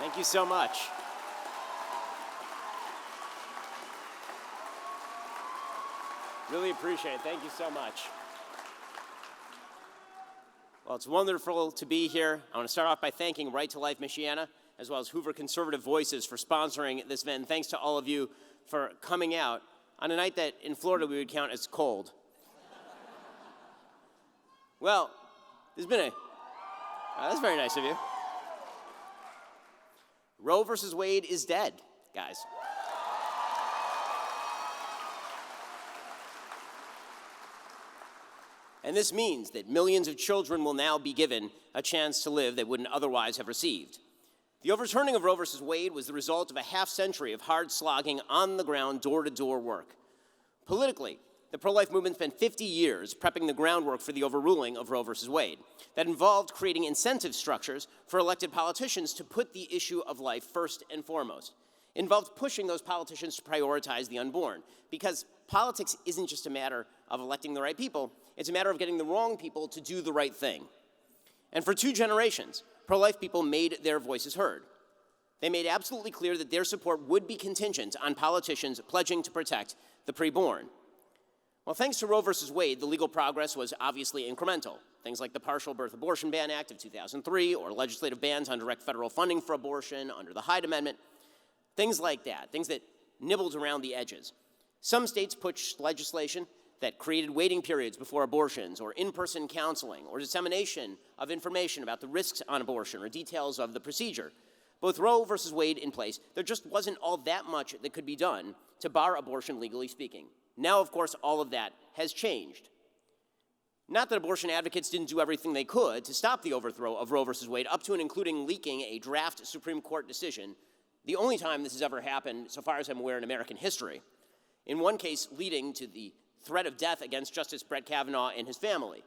Thank you so much. Really appreciate it. Thank you so much. Well, it's wonderful to be here. I want to start off by thanking Right to Life Michiana, as well as Hoover Conservative Voices for sponsoring this event. And thanks to all of you for coming out on a night that in Florida we would count as cold. Well, there's been that's very nice of you. Roe versus Wade is dead, guys. And this means that millions of children will now be given a chance to live they wouldn't otherwise have received. The overturning of Roe versus Wade was the result of a half-century of hard-slogging, on-the-ground, door-to-door work. Politically, the pro-life movement spent 50 years prepping the groundwork for the overruling of Roe versus Wade. That involved creating incentive structures for elected politicians to put the issue of life first and foremost. It involved pushing those politicians to prioritize the unborn, because politics isn't just a matter of electing the right people, it's a matter of getting the wrong people to do the right thing. And for 2 generations, pro-life people made their voices heard. They made absolutely clear that their support would be contingent on politicians pledging to protect the preborn. Well, thanks to Roe versus Wade, the legal progress was obviously incremental. Things like the Partial Birth Abortion Ban Act of 2003, or legislative bans on direct federal funding for abortion under the Hyde Amendment, things like that, things that nibbled around the edges. Some states pushed legislation that created waiting periods before abortions, or in-person counseling, or dissemination of information about the risks on abortion or details of the procedure. Both Roe versus Wade in place, there just wasn't all that much that could be done to bar abortion legally speaking. Now, of course, all of that has changed. Not that abortion advocates didn't do everything they could to stop the overthrow of Roe versus Wade, up to and including leaking a draft Supreme Court decision, the only time this has ever happened, so far as I'm aware, in American history. In one case, leading to the threat of death against Justice Brett Kavanaugh and his family.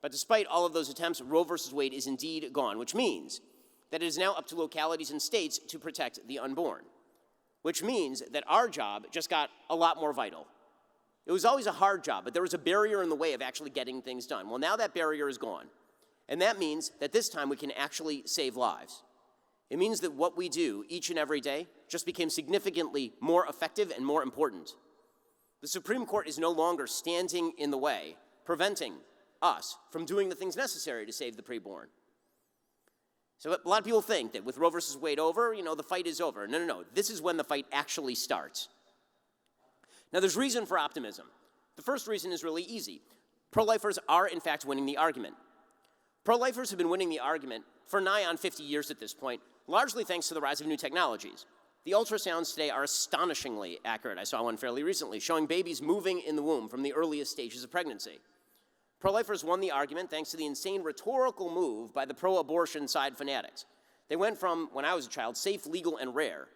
But despite all of those attempts, Roe versus Wade is indeed gone, which means that it is now up to localities and states to protect the unborn, which means that our job just got a lot more vital. It was always a hard job, but there was a barrier in the way of actually getting things done. Well, now that barrier is gone, and that means that this time we can actually save lives. It means that what we do each and every day just became significantly more effective and more important. The Supreme Court is no longer standing in the way, preventing us from doing the things necessary to save the preborn. So a lot of people think that with Roe versus Wade over, the fight is over. No. This is when the fight actually starts. Now, there's reason for optimism. The first reason is really easy. Pro-lifers are, in fact, winning the argument. Pro-lifers have been winning the argument for nigh on 50 years at this point, largely thanks to the rise of new technologies. The ultrasounds today are astonishingly accurate. I saw one fairly recently, showing babies moving in the womb from the earliest stages of pregnancy. Pro-lifers won the argument thanks to the insane rhetorical move by the pro-abortion side fanatics. They went from, when I was a child, safe, legal, and rare,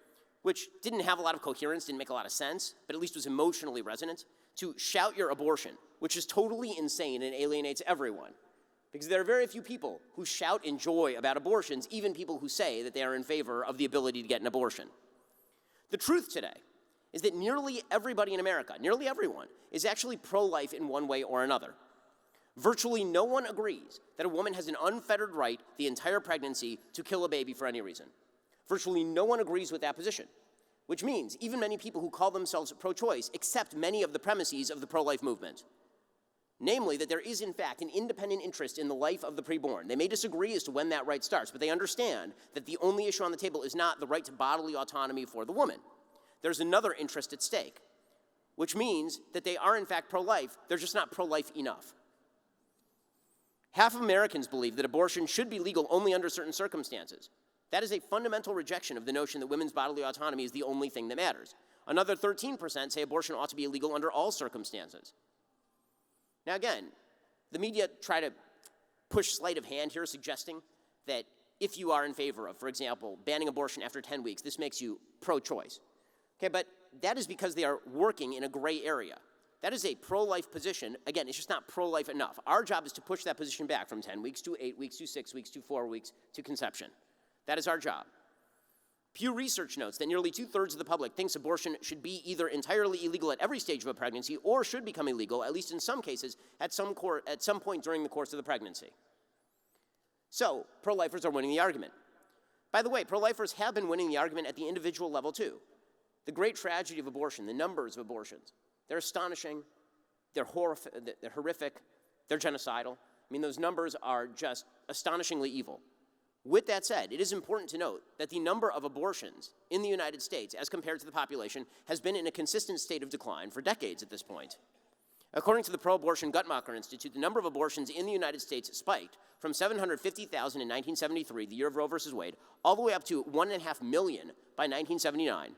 which didn't have a lot of coherence, didn't make a lot of sense, but at least was emotionally resonant, to shout your abortion, which is totally insane and alienates everyone. Because there are very few people who shout in joy about abortions, even people who say that they are in favor of the ability to get an abortion. The truth today is that nearly everybody in America, nearly everyone, is actually pro-life in one way or another. Virtually no one agrees that a woman has an unfettered right the entire pregnancy to kill a baby for any reason. Virtually no one agrees with that position, which means even many people who call themselves pro-choice accept many of the premises of the pro-life movement. Namely, that there is, in fact, an independent interest in the life of the preborn. They may disagree as to when that right starts, but they understand that the only issue on the table is not the right to bodily autonomy for the woman. There's another interest at stake, which means that they are, in fact, pro-life. They're just not pro-life enough. Half of Americans believe that abortion should be legal only under certain circumstances. That is a fundamental rejection of the notion that women's bodily autonomy is the only thing that matters. Another 13% say abortion ought to be illegal under all circumstances. Now again, the media try to push sleight of hand here, suggesting that if you are in favor of, for example, banning abortion after 10 weeks, this makes you pro-choice. Okay, but that is because they are working in a gray area. That is a pro-life position. Again, it's just not pro-life enough. Our job is to push that position back from 10 weeks to 8 weeks to 6 weeks to 4 weeks to conception. That is our job. Pew Research notes that nearly 2/3 of the public thinks abortion should be either entirely illegal at every stage of a pregnancy or should become illegal, at least in some cases, at some point during the course of the pregnancy. So, pro-lifers are winning the argument. By the way, pro-lifers have been winning the argument at the individual level too. The great tragedy of abortion, the numbers of abortions, they're astonishing, they're horrific, they're genocidal. I mean, those numbers are just astonishingly evil. With that said, it is important to note that the number of abortions in the United States, as compared to the population, has been in a consistent state of decline for decades at this point. According to the pro-abortion Guttmacher Institute, the number of abortions in the United States spiked from 750,000 in 1973, the year of Roe versus Wade, all the way up to 1.5 million by 1979.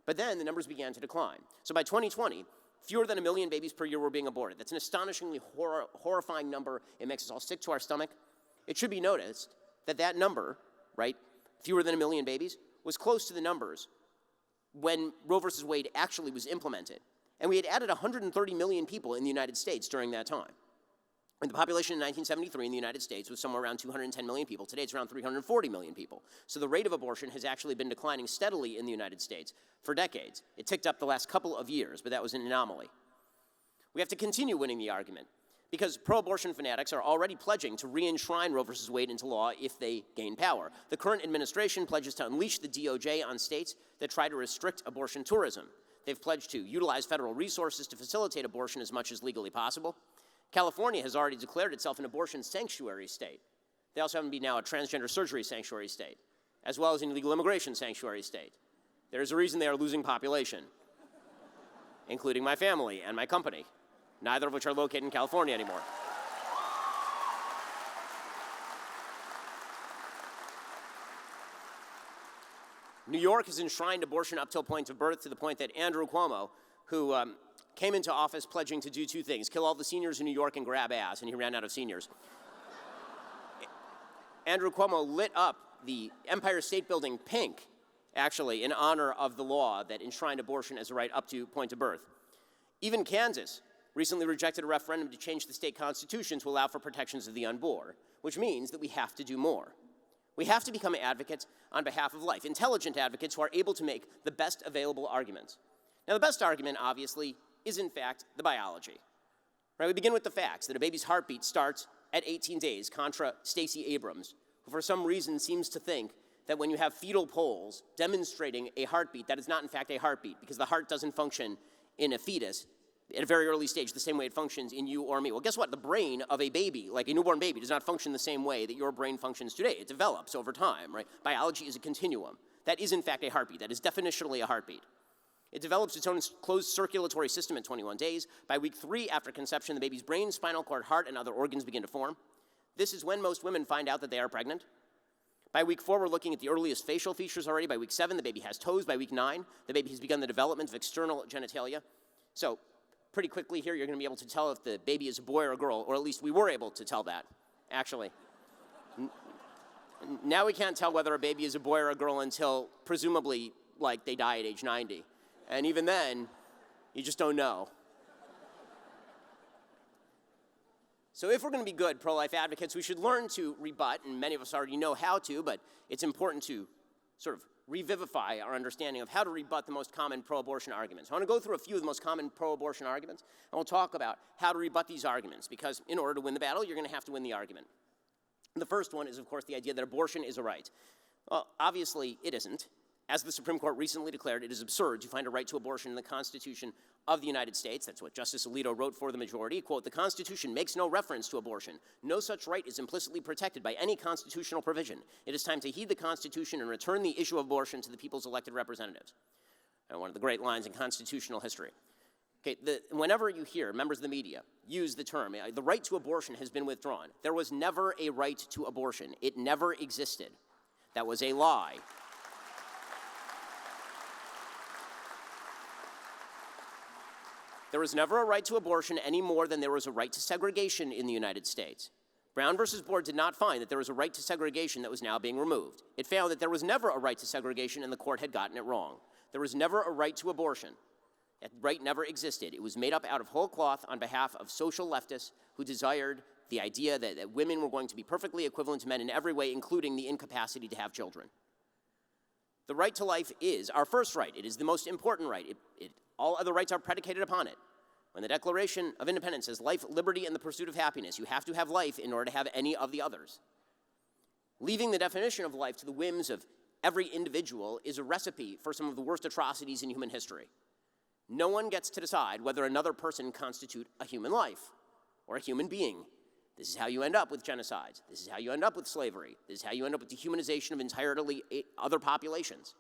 But then the numbers began to decline. So by 2020, fewer than 1 million babies per year were being aborted. That's an astonishingly horrifying number. It makes us all sick to our stomach. It should be noticed that that number, right, fewer than 1 million babies, was close to the numbers when Roe versus Wade actually was implemented. And we had added 130 million people in the United States during that time. And the population in 1973 in the United States was somewhere around 210 million people. Today it's around 340 million people. So the rate of abortion has actually been declining steadily in the United States for decades. It ticked up the last couple of years, but that was an anomaly. We have to continue winning the argument because pro-abortion fanatics are already pledging to re-enshrine Roe versus Wade into law if they gain power. The current administration pledges to unleash the DOJ on states that try to restrict abortion tourism. They've pledged to utilize federal resources to facilitate abortion as much as legally possible. California has already declared itself an abortion sanctuary state. They also happen to be now a transgender surgery sanctuary state, as well as an illegal immigration sanctuary state. There's a reason they are losing population, including my family and my company, neither of which are located in California anymore. New York has enshrined abortion up till point of birth to the point that Andrew Cuomo, who came into office pledging to do two things, kill all the seniors in New York and grab ass, and he ran out of seniors. Andrew Cuomo lit up the Empire State Building pink, actually, in honor of the law that enshrined abortion as a right up to point of birth. Even Kansas recently rejected a referendum to change the state constitution to allow for protections of the unborn, which means that we have to do more. We have to become advocates on behalf of life, intelligent advocates who are able to make the best available arguments. Now, the best argument, obviously, is in fact the biology. Right? We begin with the facts that a baby's heartbeat starts at 18 days, contra Stacey Abrams, who for some reason seems to think that when you have fetal polls demonstrating a heartbeat, that is not in fact a heartbeat, because the heart doesn't function in a fetus at a very early stage the same way it functions in you or me. Well, guess what? The brain of a baby, like a newborn baby, does not function the same way that your brain functions today. It develops over time, right? Biology is a continuum. That is in fact a heartbeat. That is definitionally a heartbeat. It develops its own closed circulatory system at 21 days. By week 3 after conception, the baby's brain, spinal cord, heart, and other organs begin to form. This is when most women find out that they are pregnant. By week 4, we're looking at the earliest facial features already. By week 7, the baby has toes. By week 9, the baby has begun the development of external genitalia. So pretty quickly here, you're going to be able to tell if the baby is a boy or a girl, or at least we were able to tell that, actually. Now we can't tell whether a baby is a boy or a girl until presumably, like, they die at age 90. And even then, you just don't know. So if we're going to be good pro-life advocates, we should learn to rebut, and many of us already know how to, but it's important to sort of revivify our understanding of how to rebut the most common pro-abortion arguments. I want to go through a few of the most common pro-abortion arguments, and we'll talk about how to rebut these arguments, because in order to win the battle, you're going to have to win the argument. And the first one is, of course, the idea that abortion is a right. Well, obviously, it isn't. As the Supreme Court recently declared, it is absurd to find a right to abortion in the Constitution of the United States. That's what Justice Alito wrote for the majority. Quote, "The Constitution makes no reference to abortion. No such right is implicitly protected by any constitutional provision. It is time to heed the Constitution and return the issue of abortion to the people's elected representatives." And one of the great lines in constitutional history. Okay, whenever you hear members of the media use the term, the right to abortion has been withdrawn, there was never a right to abortion. It never existed. That was a lie. There was never a right to abortion any more than there was a right to segregation in the United States. Brown versus Board did not find that there was a right to segregation that was now being removed. It found that there was never a right to segregation and the court had gotten it wrong. There was never a right to abortion. That right never existed. It was made up out of whole cloth on behalf of social leftists who desired the idea that women were going to be perfectly equivalent to men in every way, including the incapacity to have children. The right to life is our first right. It is the most important right. All other rights are predicated upon it. When the Declaration of Independence says life, liberty, and the pursuit of happiness, you have to have life in order to have any of the others. Leaving the definition of life to the whims of every individual is a recipe for some of the worst atrocities in human history. No one gets to decide whether another person constitutes a human life or a human being. This is how you end up with genocides. This is how you end up with slavery. This is how you end up with dehumanization of entirely other populations.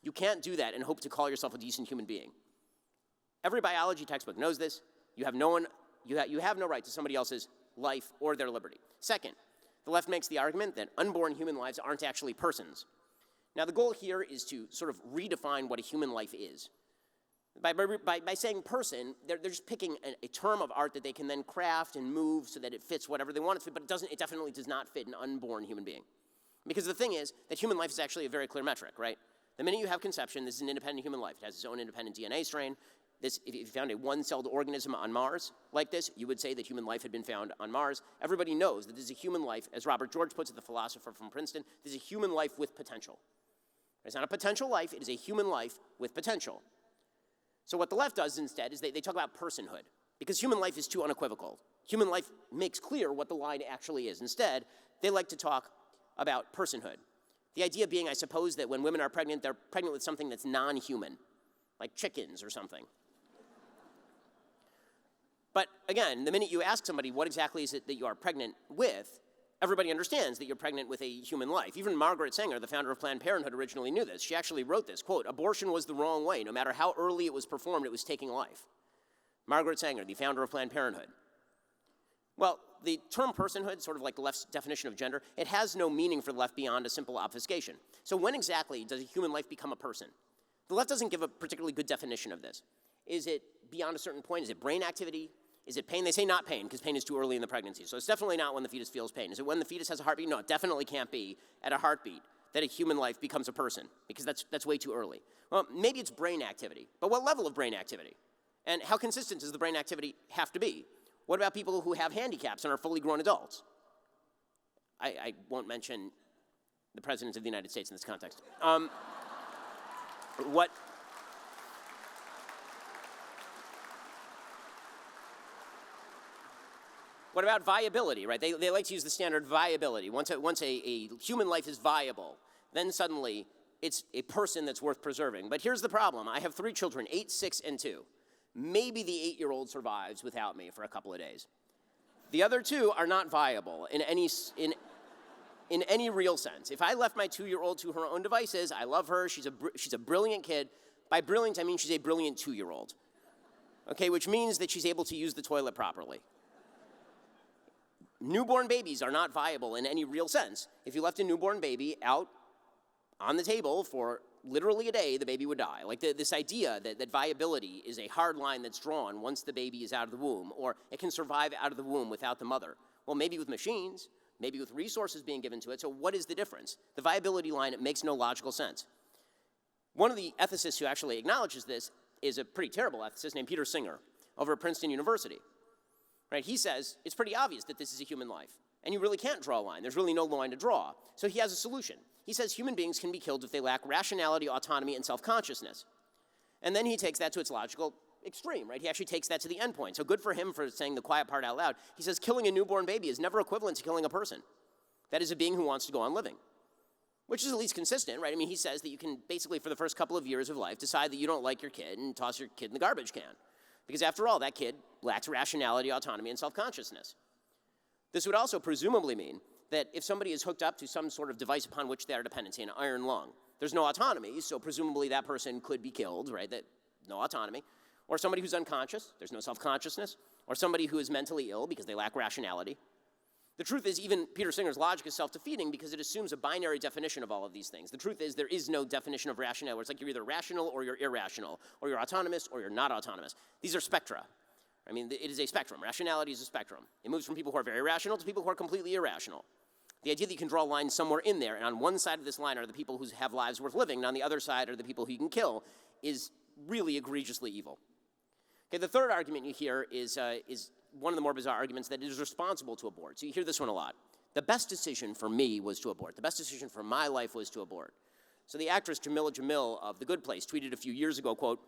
You can't do that and hope to call yourself a decent human being. Every biology textbook knows this. You have no right to somebody else's life or their liberty. Second, the left makes the argument that unborn human lives aren't actually persons. Now, the goal here is to sort of redefine what a human life is. By saying person, they're just picking a term of art that they can then craft and move so that it fits whatever they want it to fit, but it definitely does not fit an unborn human being. Because the thing is that human life is actually a very clear metric, right? The minute you have conception, this is an independent human life. It has its own independent DNA strain. If you found a one-celled organism on Mars like this, you would say that human life had been found on Mars. Everybody knows that this is a human life, as Robert George puts it, the philosopher from Princeton, this is a human life with potential. It's not a potential life, it is a human life with potential. So what the left does instead is they talk about personhood, because human life is too unequivocal. Human life makes clear what the line actually is. Instead, they like to talk about personhood. The idea being, I suppose, that when women are pregnant, they're pregnant with something that's non-human, like chickens or something. But again, the minute you ask somebody what exactly is it that you are pregnant with, everybody understands that you're pregnant with a human life. Even Margaret Sanger, the founder of Planned Parenthood, originally knew this. She actually wrote this, quote, "Abortion was the wrong way. No matter how early it was performed, it was taking life." Margaret Sanger, the founder of Planned Parenthood. Well, the term personhood, sort of like the left's definition of gender, it has no meaning for the left beyond a simple obfuscation. So when exactly does a human life become a person? The left doesn't give a particularly good definition of this. Is it beyond a certain point? Is it brain activity? Is it pain? They say not pain, because pain is too early in the pregnancy. So it's definitely not when the fetus feels pain. Is it when the fetus has a heartbeat? No, it definitely can't be at a heartbeat that a human life becomes a person, because that's way too early. Well, maybe it's brain activity, but what level of brain activity? And how consistent does the brain activity have to be? What about people who have handicaps and are fully grown adults? I won't mention the President of the United States in this context. What about viability, right? They like to use the standard viability. Once a human life is viable, then suddenly it's a person that's worth preserving. But here's the problem. I have 3 children, 8, 6, and 2. Maybe the 8-year-old survives without me for a couple of days. The other 2 are not viable in any real sense. If I left my 2-year-old to her own devices, I love her, she's a brilliant kid. By brilliant, I mean she's a brilliant 2-year-old. Okay, which means that she's able to use the toilet properly. Newborn babies are not viable in any real sense. If you left a newborn baby out on the table for literally a day, the baby would die. Like this idea that viability is a hard line that's drawn once the baby is out of the womb, or it can survive out of the womb without the mother. Well, maybe with machines, maybe with resources being given to it. So what is the difference? The viability line, it makes no logical sense. One of the ethicists who actually acknowledges this is a pretty terrible ethicist named Peter Singer over at Princeton University. Right? He says it's pretty obvious that this is a human life, and you really can't draw a line. There's really no line to draw. So he has a solution. He says human beings can be killed if they lack rationality, autonomy, and self-consciousness. And then he takes that to its logical extreme, right? He actually takes that to the end point. So good for him for saying the quiet part out loud. He says killing a newborn baby is never equivalent to killing a person. That is a being who wants to go on living, which is at least consistent, right? I mean, he says that you can basically, for the first couple of years of life, decide that you don't like your kid and toss your kid in the garbage can. Because after all, that kid lacks rationality, autonomy, and self-consciousness. This would also presumably mean that if somebody is hooked up to some sort of device upon which they are dependent, say an iron lung, there's no autonomy, so presumably that person could be killed, right? No autonomy. Or somebody who's unconscious, there's no self-consciousness. Or somebody who is mentally ill because they lack rationality. The truth is, even Peter Singer's logic is self-defeating because it assumes a binary definition of all of these things. The truth is, there is no definition of rationality where it's like you're either rational or you're irrational, or you're autonomous or you're not autonomous. These are spectra. I mean, it is a spectrum. Rationality is a spectrum. It moves from people who are very rational to people who are completely irrational. The idea that you can draw a line somewhere in there, and on one side of this line are the people who have lives worth living, and on the other side are the people who you can kill, is really egregiously evil. Okay, the third argument you hear is one of the more bizarre arguments, that it is responsible to abort. So you hear this one a lot. The best decision for me was to abort. The best decision for my life was to abort. So the actress Jamila Jamil of The Good Place tweeted a few years ago, quote,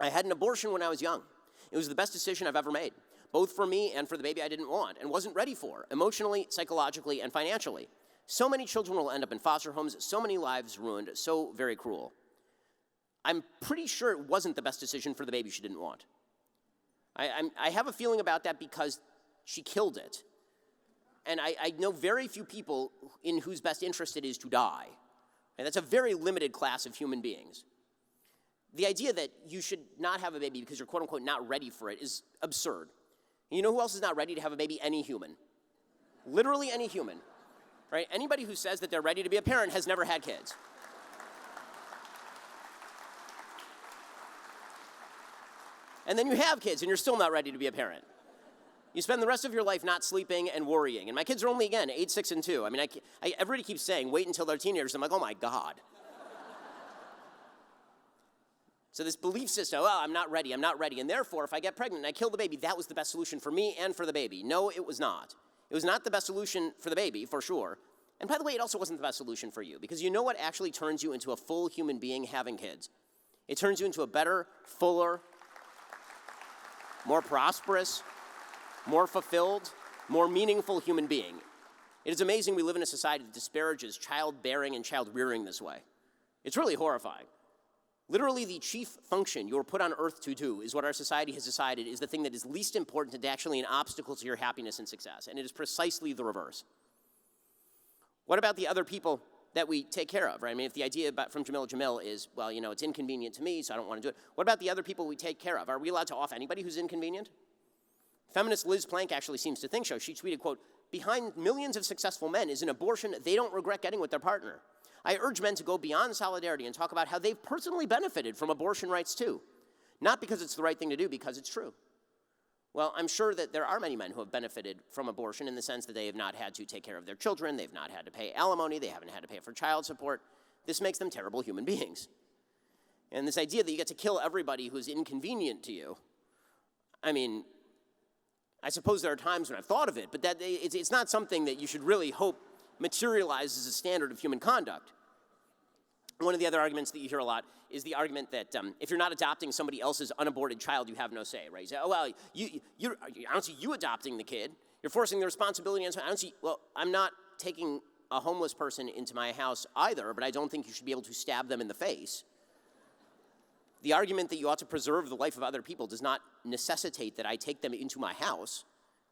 "I had an abortion when I was young. It was the best decision I've ever made, both for me and for the baby I didn't want and wasn't ready for, emotionally, psychologically, and financially. So many children will end up in foster homes, so many lives ruined, so very cruel. I'm pretty sure it wasn't the best decision for the baby she didn't want. I have a feeling about that because she killed it. And I know very few people in whose best interest it is to die. And that's a very limited class of human beings. The idea that you should not have a baby because you're quote unquote not ready for it is absurd. And you know who else is not ready to have a baby? Any human. Literally any human. Right? Anybody who says that they're ready to be a parent has never had kids. And then you have kids and you're still not ready to be a parent. You spend the rest of your life not sleeping and worrying. And my kids are only, again, 8, 6, and 2. I mean, everybody keeps saying, wait until they're teenagers. I'm like, oh my God. So this belief system, oh, I'm not ready. And therefore, if I get pregnant and I kill the baby, that was the best solution for me and for the baby. No, it was not. It was not the best solution for the baby, for sure. And by the way, it also wasn't the best solution for you. Because you know what actually turns you into a full human being having kids? It turns you into a better, fuller, more prosperous, more fulfilled, more meaningful human being. It is amazing we live in a society that disparages childbearing and child-rearing this way. It's really horrifying. Literally, the chief function you were put on earth to do is what our society has decided is the thing that is least important and actually an obstacle to your happiness and success, and it is precisely the reverse. What about the other people that we take care of, right? I mean, if the idea from Jamil Jamil is, well, you know, it's inconvenient to me, so I don't want to do it. What about the other people we take care of? Are we allowed to off anybody who's inconvenient? Feminist Liz Plank actually seems to think so. She tweeted, quote, behind millions of successful men is an abortion they don't regret getting with their partner. I urge men to go beyond solidarity and talk about how they've personally benefited from abortion rights too. Not because it's the right thing to do, because it's true. Well, I'm sure that there are many men who have benefited from abortion in the sense that they have not had to take care of their children, they've not had to pay alimony, they haven't had to pay for child support. This makes them terrible human beings. And this idea that you get to kill everybody who's inconvenient to you, I mean, I suppose there are times when I've thought of it, but it's not something that you should really hope materializes a standard of human conduct. One of the other arguments that you hear a lot is the argument that if you're not adopting somebody else's unaborted child, you have no say, right? You say, oh, well, I don't see you adopting the kid. You're forcing the responsibility on someone. Well, I'm not taking a homeless person into my house either, but I don't think you should be able to stab them in the face. The argument that you ought to preserve the life of other people does not necessitate that I take them into my house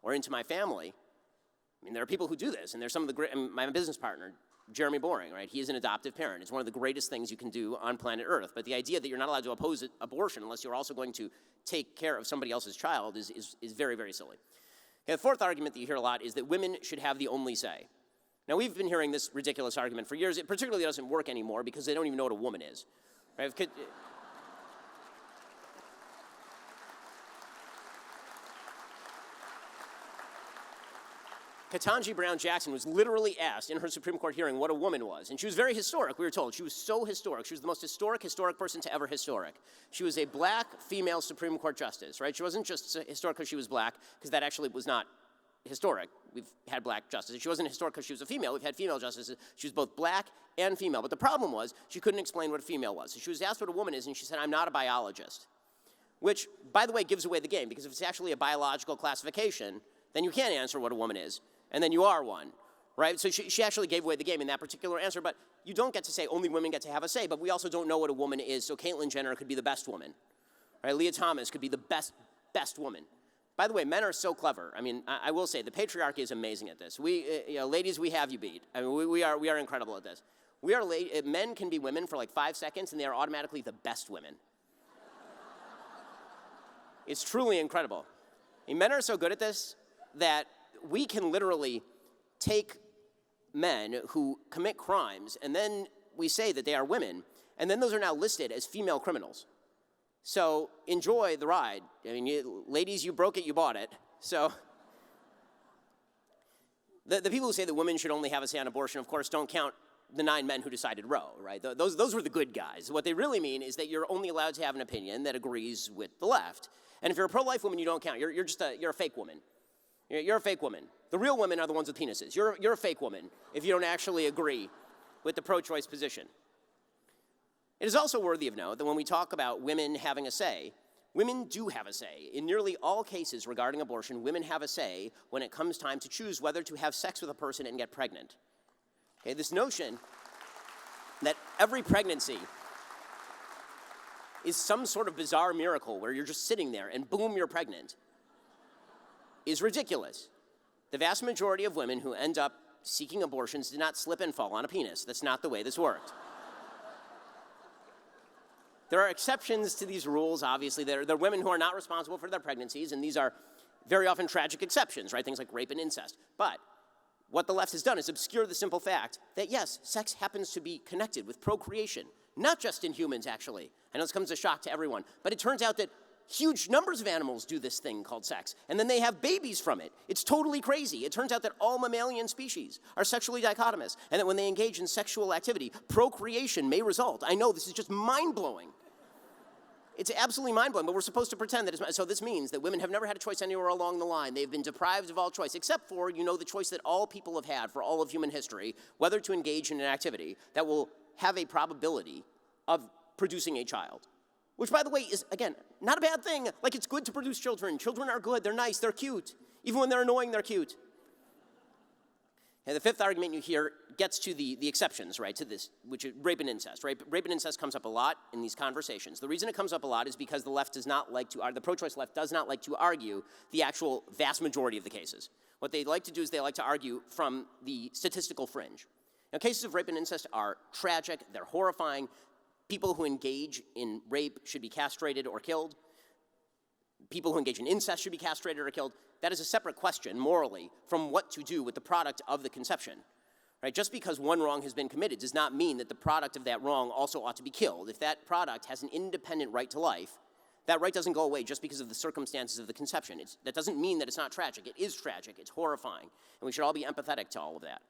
or into my family. I mean, there are people who do this, and there's some of the great, my business partner, Jeremy Boring, right? He is an adoptive parent. It's one of the greatest things you can do on planet Earth. But the idea that you're not allowed to oppose abortion unless you're also going to take care of somebody else's child is very, very silly. Okay, the fourth argument that you hear a lot is that women should have the only say. Now, we've been hearing this ridiculous argument for years. It particularly doesn't work anymore because they don't even know what a woman is. Right? Ketanji Brown Jackson was literally asked in her Supreme Court hearing what a woman was. And she was very historic, we were told. She was so historic. She was the most historic person to ever historic. She was a black female Supreme Court justice, right? She wasn't just historic because she was black, because that actually was not historic. We've had black justices. She wasn't historic because she was a female. We've had female justices. She was both black and female. But the problem was she couldn't explain what a female was. So she was asked what a woman is, and she said, I'm not a biologist. Which, by the way, gives away the game, because if it's actually a biological classification, then you can't answer what a woman is. And then you are one, right? So she actually gave away the game in that particular answer, but you don't get to say only women get to have a say, but we also don't know what a woman is, so Caitlyn Jenner could be the best woman, right? Leah Thomas could be the best woman. By the way, men are so clever. I mean, I will say, the patriarchy is amazing at this. Ladies, we have you beat. I mean, we are incredible at this. Men can be women for like 5 seconds, and they are automatically the best women. It's truly incredible. I mean, men are so good at this that we can literally take men who commit crimes, and then we say that they are women, and then those are now listed as female criminals. So enjoy the ride. I mean, ladies, you broke it, you bought it. So the people who say that women should only have a say on abortion, of course, don't count the 9 men who decided Roe, right? Those were the good guys. What they really mean is that you're only allowed to have an opinion that agrees with the left. And if you're a pro-life woman, you don't count. You're a fake woman. You're a fake woman. The real women are the ones with penises. You're a fake woman if you don't actually agree with the pro-choice position. It is also worthy of note that when we talk about women having a say, women do have a say. In nearly all cases regarding abortion, women have a say when it comes time to choose whether to have sex with a person and get pregnant. Okay, this notion that every pregnancy is some sort of bizarre miracle where you're just sitting there and boom, you're pregnant is ridiculous. The vast majority of women who end up seeking abortions did not slip and fall on a penis. That's not the way this worked. There are exceptions to these rules, obviously. There are women who are not responsible for their pregnancies, and these are very often tragic exceptions, right? Things like rape and incest. But what the left has done is obscure the simple fact that, yes, sex happens to be connected with procreation, not just in humans, actually. I know this comes as a shock to everyone, but it turns out that huge numbers of animals do this thing called sex, and then they have babies from it. It's totally crazy. It turns out that all mammalian species are sexually dichotomous, and that when they engage in sexual activity, procreation may result. I know, this is just mind-blowing. It's absolutely mind-blowing, but we're supposed to pretend that it's... So this means that women have never had a choice anywhere along the line. They've been deprived of all choice, except for, the choice that all people have had for all of human history, whether to engage in an activity that will have a probability of producing a child. Which, by the way, is, again, not a bad thing. Like, it's good to produce children. Children are good. They're nice. They're cute. Even when they're annoying, they're cute. And the fifth argument you hear gets to the exceptions, right, to this, which is rape and incest. Rape and incest comes up a lot in these conversations. The reason it comes up a lot is because the left does not like to, the pro-choice left does not like to argue the actual vast majority of the cases. What they like to do is they like to argue from the statistical fringe. Now, cases of rape and incest are tragic. They're horrifying. People who engage in rape should be castrated or killed. People who engage in incest should be castrated or killed. That is a separate question, morally, from what to do with the product of the conception. Right? Just because one wrong has been committed does not mean that the product of that wrong also ought to be killed. If that product has an independent right to life, that right doesn't go away just because of the circumstances of the conception. That doesn't mean that it's not tragic. It is tragic. It's horrifying. And we should all be empathetic to all of that.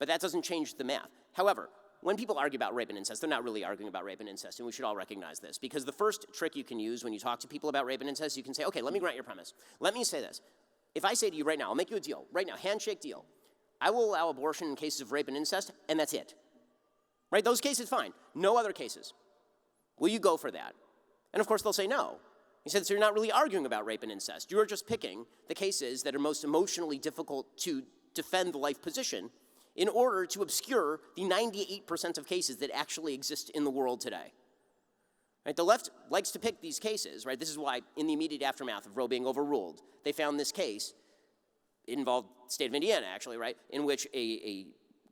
But that doesn't change the math. However, when people argue about rape and incest, they're not really arguing about rape and incest, and we should all recognize this. Because the first trick you can use when you talk to people about rape and incest, you can say, okay, let me grant your premise. Let me say this. If I say to you right now, I'll make you a deal, right now, handshake deal. I will allow abortion in cases of rape and incest, and that's it. Right? Those cases, fine. No other cases. Will you go for that? And of course, they'll say no. He said, so you're not really arguing about rape and incest. You're just picking the cases that are most emotionally difficult to defend the life position in order to obscure the 98% of cases that actually exist in the world today. Right? The left likes to pick these cases, right? This is why in the immediate aftermath of Roe being overruled, they found this case, it involved the state of Indiana actually, right, in which a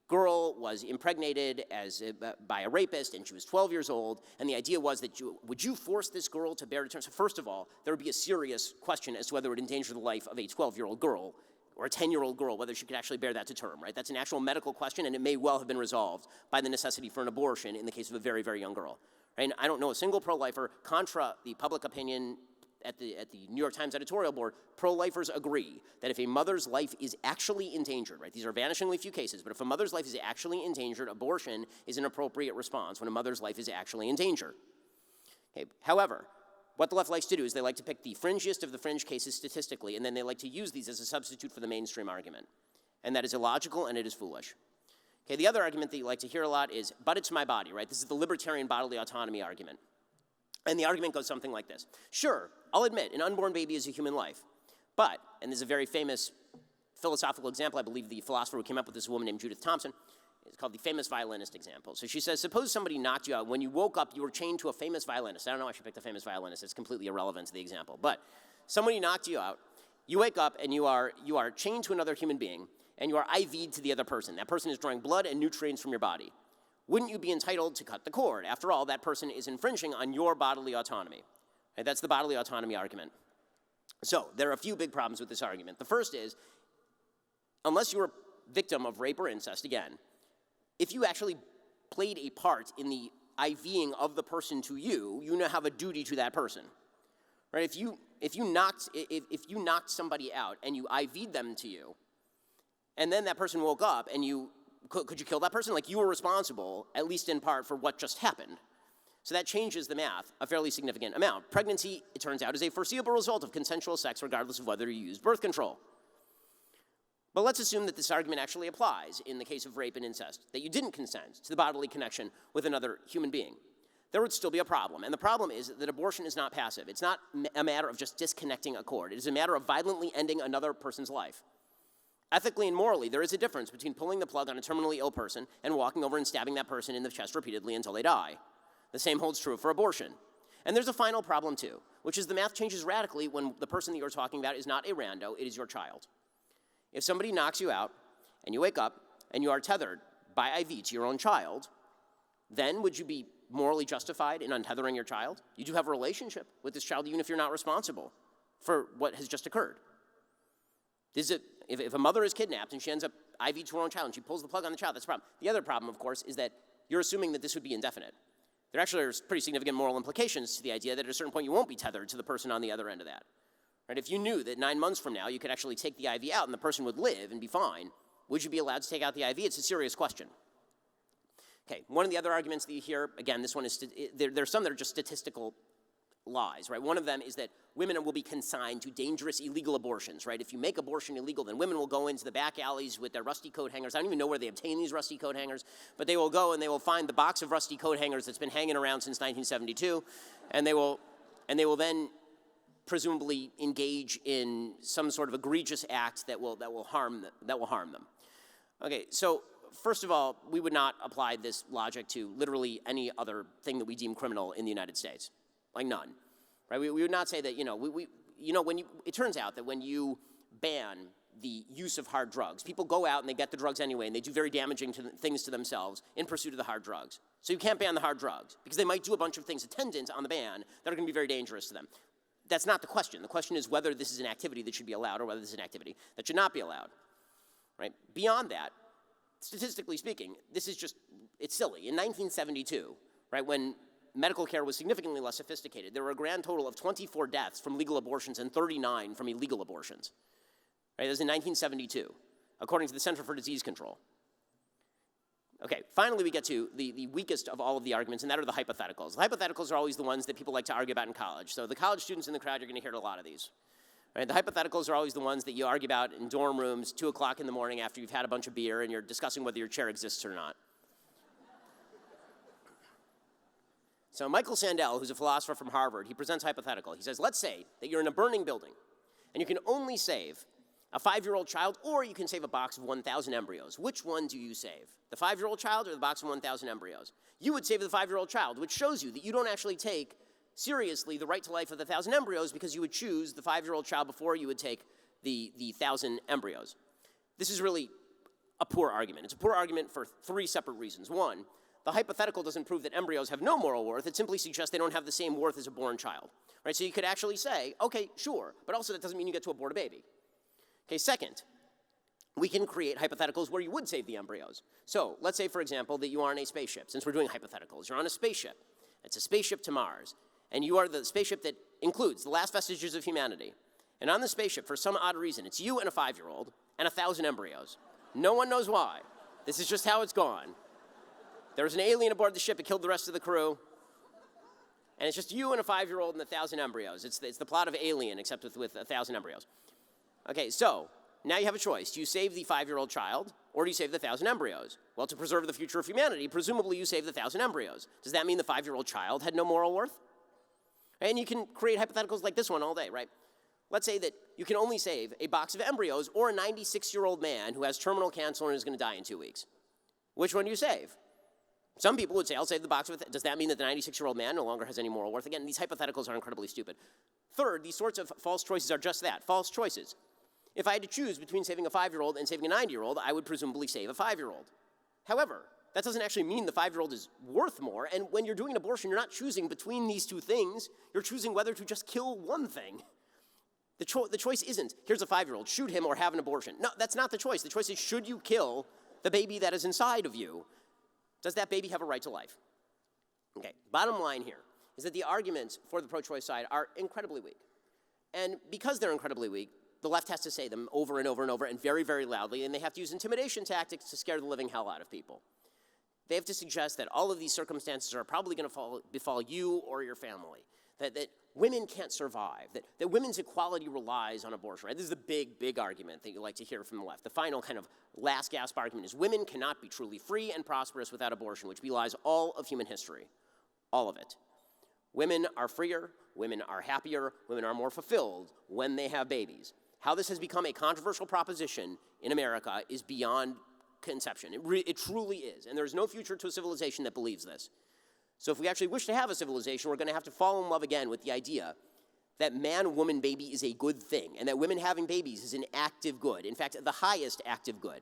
girl was impregnated by a rapist, and she was 12 years old, and the idea was that would you force this girl to bear to term? So first of all, there would be a serious question as to whether it would endanger the life of a 12-year-old girl or a 10-year-old girl, whether she could actually bear that to term, right? That's an actual medical question, and it may well have been resolved by the necessity for an abortion in the case of a very, very young girl. Right? And I don't know a single pro-lifer, contra the public opinion at the New York Times editorial board, pro-lifers agree that if a mother's life is actually endangered, right? These are vanishingly few cases, but if a mother's life is actually endangered, abortion is an appropriate response when a mother's life is actually in danger. Okay. However, what the left likes to do is they like to pick the fringiest of the fringe cases statistically, and then they like to use these as a substitute for the mainstream argument. And that is illogical and it is foolish. Okay, the other argument that you like to hear a lot is, but it's my body, right? This is the libertarian bodily autonomy argument. And the argument goes something like this. Sure, I'll admit, an unborn baby is a human life. But, and there's a very famous philosophical example, I believe the philosopher who came up with this, woman named Judith Thompson, it's called the famous violinist example. So she says, suppose somebody knocked you out. When you woke up, you were chained to a famous violinist. I don't know why she picked a famous violinist. It's completely irrelevant to the example. But somebody knocked you out. You wake up and you are chained to another human being, and you are IV'd to the other person. That person is drawing blood and nutrients from your body. Wouldn't you be entitled to cut the cord? After all, that person is infringing on your bodily autonomy. Right? That's the bodily autonomy argument. So there are a few big problems with this argument. The first is, unless you're a victim of rape or incest, again, if you actually played a part in the IVing of the person to you, you now have a duty to that person. Right? If you knocked somebody out and you IV'd them to you, and then that person woke up and could you kill that person? Like, you were responsible, at least in part, for what just happened. So that changes the math a fairly significant amount. Pregnancy, it turns out, is a foreseeable result of consensual sex regardless of whether you use birth control. But let's assume that this argument actually applies in the case of rape and incest, that you didn't consent to the bodily connection with another human being. There would still be a problem, and the problem is that abortion is not passive. It's not a matter of just disconnecting a cord. It is a matter of violently ending another person's life. Ethically and morally, there is a difference between pulling the plug on a terminally ill person and walking over and stabbing that person in the chest repeatedly until they die. The same holds true for abortion. And there's a final problem too, which is the math changes radically when the person that you're talking about is not a rando, it is your child. If somebody knocks you out and you wake up and you are tethered by IV to your own child, then would you be morally justified in untethering your child? You do have a relationship with this child even if you're not responsible for what has just occurred. If a mother is kidnapped and she ends up IV to her own child and she pulls the plug on the child, that's a problem. The other problem, of course, is that you're assuming that this would be indefinite. There actually are pretty significant moral implications to the idea that at a certain point you won't be tethered to the person on the other end of that. Right? If you knew that 9 months from now you could actually take the IV out and the person would live and be fine, would you be allowed to take out the IV? It's a serious question. Okay, one of the other arguments that you hear, again, this one is, there's some that are just statistical lies, right? One of them is that women will be consigned to dangerous illegal abortions, right? If you make abortion illegal, then women will go into the back alleys with their rusty coat hangers. I don't even know where they obtain these rusty coat hangers, but they will go and they will find the box of rusty coat hangers that's been hanging around since 1972, and they will then presumably engage in some sort of egregious act that will harm them. Okay, so first of all, we would not apply this logic to literally any other thing that we deem criminal in the United States. Like none, right? We would not say that, it turns out that when you ban the use of hard drugs, people go out and they get the drugs anyway, and they do very damaging things to themselves in pursuit of the hard drugs. So you can't ban the hard drugs, because they might do a bunch of things attendant on the ban that are going to be very dangerous to them. That's not the question. The question is whether this is an activity that should be allowed or whether this is an activity that should not be allowed, right? Beyond that, statistically speaking, it's silly. In 1972, right, when medical care was significantly less sophisticated, there were a grand total of 24 deaths from legal abortions and 39 from illegal abortions. Right? That was in 1972, according to the Center for Disease Control. Okay, finally we get to the weakest of all of the arguments, and that are the hypotheticals. The hypotheticals are always the ones that people like to argue about in college. So the college students in the crowd, you're going to hear a lot of these. Right? The hypotheticals are always the ones that you argue about in dorm rooms, 2 o'clock in the morning after you've had a bunch of beer and you're discussing whether your chair exists or not. So Michael Sandel, who's a philosopher from Harvard, he presents hypothetical. He says, let's say that you're in a burning building and you can only save a 5-year-old child, or you can save a box of 1,000 embryos. Which one do you save? The 5-year-old child or the box of 1,000 embryos? You would save the 5-year-old child, which shows you that you don't actually take seriously the right to life of the 1,000 embryos, because you would choose the 5-year-old child before you would take the 1,000 embryos. This is really a poor argument. It's a poor argument for 3 separate reasons. One, the hypothetical doesn't prove that embryos have no moral worth. It simply suggests they don't have the same worth as a born child. Right? So you could actually say, okay, sure, but also that doesn't mean you get to abort a baby. Okay, second, we can create hypotheticals where you would save the embryos. So let's say, for example, that you are on a spaceship. Since we're doing hypotheticals, you're on a spaceship. It's a spaceship to Mars. And you are the spaceship that includes the last vestiges of humanity. And on the spaceship, for some odd reason, it's you and a 5-year-old and 1,000 embryos. No one knows why. This is just how it's gone. There was an alien aboard the ship that killed the rest of the crew. And it's just you and a 5-year-old and 1,000 embryos. It's the plot of Alien, except with 1,000 embryos. Okay, so now you have a choice. Do you save the 5-year-old child, or do you save the 1,000 embryos? Well, to preserve the future of humanity, presumably you save the 1,000 embryos. Does that mean the 5-year-old child had no moral worth? And you can create hypotheticals like this one all day, right? Let's say that you can only save a box of embryos or a 96-year-old man who has terminal cancer and is going to die in 2 weeks. Which one do you save? Some people would say, I'll save the box of it. Does that mean that the 96-year-old man no longer has any moral worth? Again, these hypotheticals are incredibly stupid. Third, these sorts of false choices are just that, false choices. If I had to choose between saving a 5-year-old and saving a 90-year-old, I would presumably save a 5-year-old. However, that doesn't actually mean the 5-year-old is worth more, and when you're doing an abortion, you're not choosing between these 2 things. You're choosing whether to just kill one thing. The choice isn't, here's a 5-year-old, shoot him or have an abortion. No, that's not the choice. The choice is, should you kill the baby that is inside of you? Does that baby have a right to life? Okay, bottom line here is that the arguments for the pro-choice side are incredibly weak. And because they're incredibly weak, the left has to say them over and over and over and very, very loudly, and they have to use intimidation tactics to scare the living hell out of people. They have to suggest that all of these circumstances are probably going to befall you or your family, that women can't survive, that women's equality relies on abortion. Right? This is the big, big argument that you like to hear from the left. The final kind of last gasp argument is women cannot be truly free and prosperous without abortion, which belies all of human history, all of it. Women are freer, women are happier, women are more fulfilled when they have babies. how this has become a controversial proposition in America is beyond conception. It truly is. And there's no future to a civilization that believes this. So if we actually wish to have a civilization, we're going to have to fall in love again with the idea that man-woman baby is a good thing, and that women having babies is an active good. In fact, the highest active good.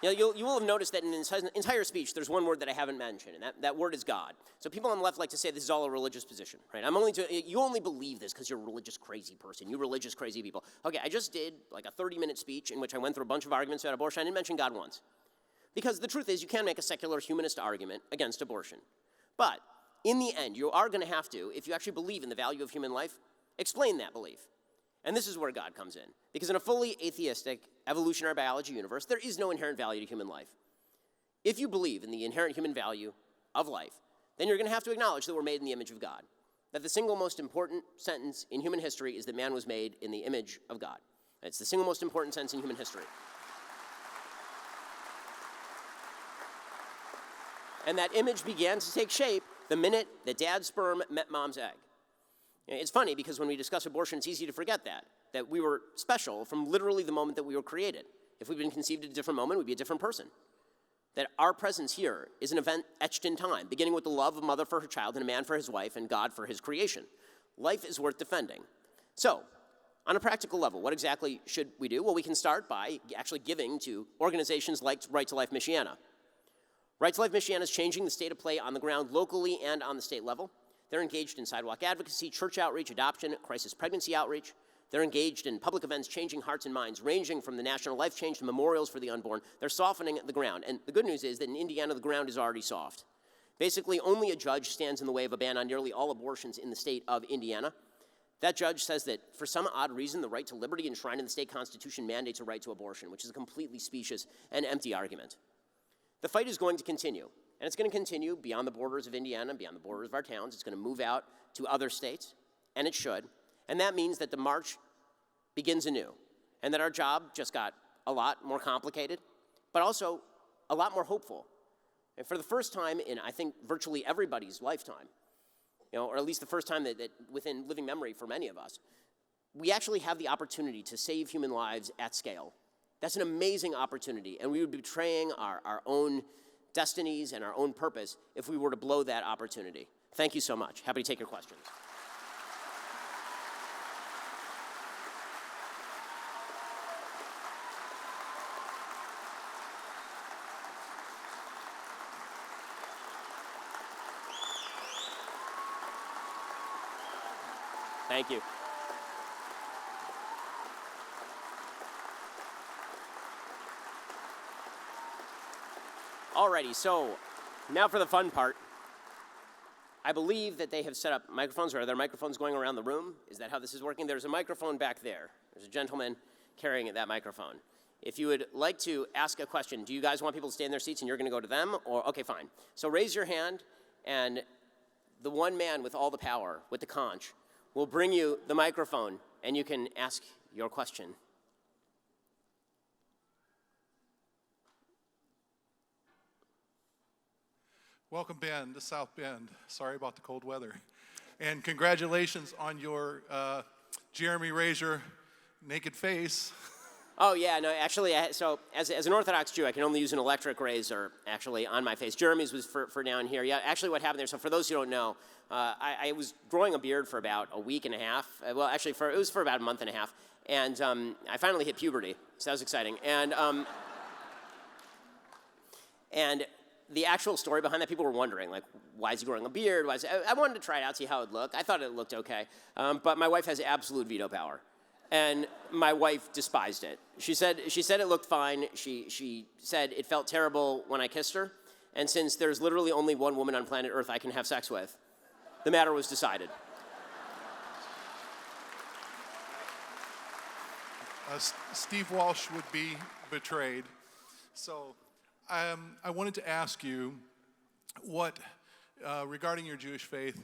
You know, you will have noticed that in his entire speech, there's one word that I haven't mentioned, and that word is God. So people on the left like to say this is all a religious position, right? You only believe this because you're a religious crazy person, you religious crazy people. Okay, I just did like a 30-minute speech in which I went through a bunch of arguments about abortion. I didn't mention God once. Because the truth is, you can make a secular humanist argument against abortion. But in the end, you are going to have to, if you actually believe in the value of human life, explain that belief. And this is where God comes in. Because in a fully atheistic evolutionary biology universe, there is no inherent value to human life. If you believe in the inherent human value of life, then you're going to have to acknowledge that we're made in the image of God. That the single most important sentence in human history is that man was made in the image of God. And it's the single most important sentence in human history. And that image began to take shape the minute that dad's sperm met mom's egg. It's funny because when we discuss abortion, it's easy to forget that we were special from literally the moment that we were created. If we'd been conceived at a different moment, we'd be a different person. That our presence here is an event etched in time, beginning with the love of a mother for her child and a man for his wife and God for his creation. Life is worth defending. So, on a practical level, what exactly should we do? Well, we can start by actually giving to organizations like Right to Life Michiana. Right to Life Michiana is changing the state of play on the ground locally and on the state level. They're engaged in sidewalk advocacy, church outreach, adoption, crisis pregnancy outreach. They're engaged in public events changing hearts and minds, ranging from the National Life Change to memorials for the unborn. They're softening the ground. And the good news is that in Indiana, the ground is already soft. Basically, only a judge stands in the way of a ban on nearly all abortions in the state of Indiana. That judge says that for some odd reason, the right to liberty enshrined in the state constitution mandates a right to abortion, which is a completely specious and empty argument. The fight is going to continue. And it's going to continue beyond the borders of Indiana, beyond the borders of our towns. It's going to move out to other states, and it should. And that means that the march begins anew, and that our job just got a lot more complicated, but also a lot more hopeful. And for the first time in, I think, virtually everybody's lifetime, or at least the first time that within living memory for many of us, we actually have the opportunity to save human lives at scale. That's an amazing opportunity, and we would be betraying our own destinies and our own purpose if we were to blow that opportunity. Thank you so much. Happy to take your questions. Thank you. Alrighty, so now for the fun part. I believe that they have set up microphones, or are there microphones going around the room? Is that how this is working? There's a microphone back there. There's a gentleman carrying that microphone. If you would like to ask a question, do you guys want people to stay in their seats and you're going to go to them? Or, okay, fine. So raise your hand, and the one man with all the power, with the conch, will bring you the microphone, and you can ask your question. Welcome, Ben, to South Bend. Sorry about the cold weather. And congratulations on your Jeremy Razor naked face. Oh, yeah, no, actually, so as an Orthodox Jew, I can only use an electric razor, actually, on my face. Jeremy's was for down here. Yeah, actually what happened there, so for those who don't know, I was growing a beard for about a week and a half. Well, actually, it was for about a month and a half. And I finally hit puberty, so that was exciting. And the actual story behind that, people were wondering, like, why is he growing a beard? I wanted to try it out, see how it looked. I thought it looked okay. But my wife has absolute veto power. And my wife despised it. She said it looked fine. She said it felt terrible when I kissed her. And since there's literally only one woman on planet Earth I can have sex with, the matter was decided. Steve Walsh would be betrayed. So I wanted to ask you what, regarding your Jewish faith,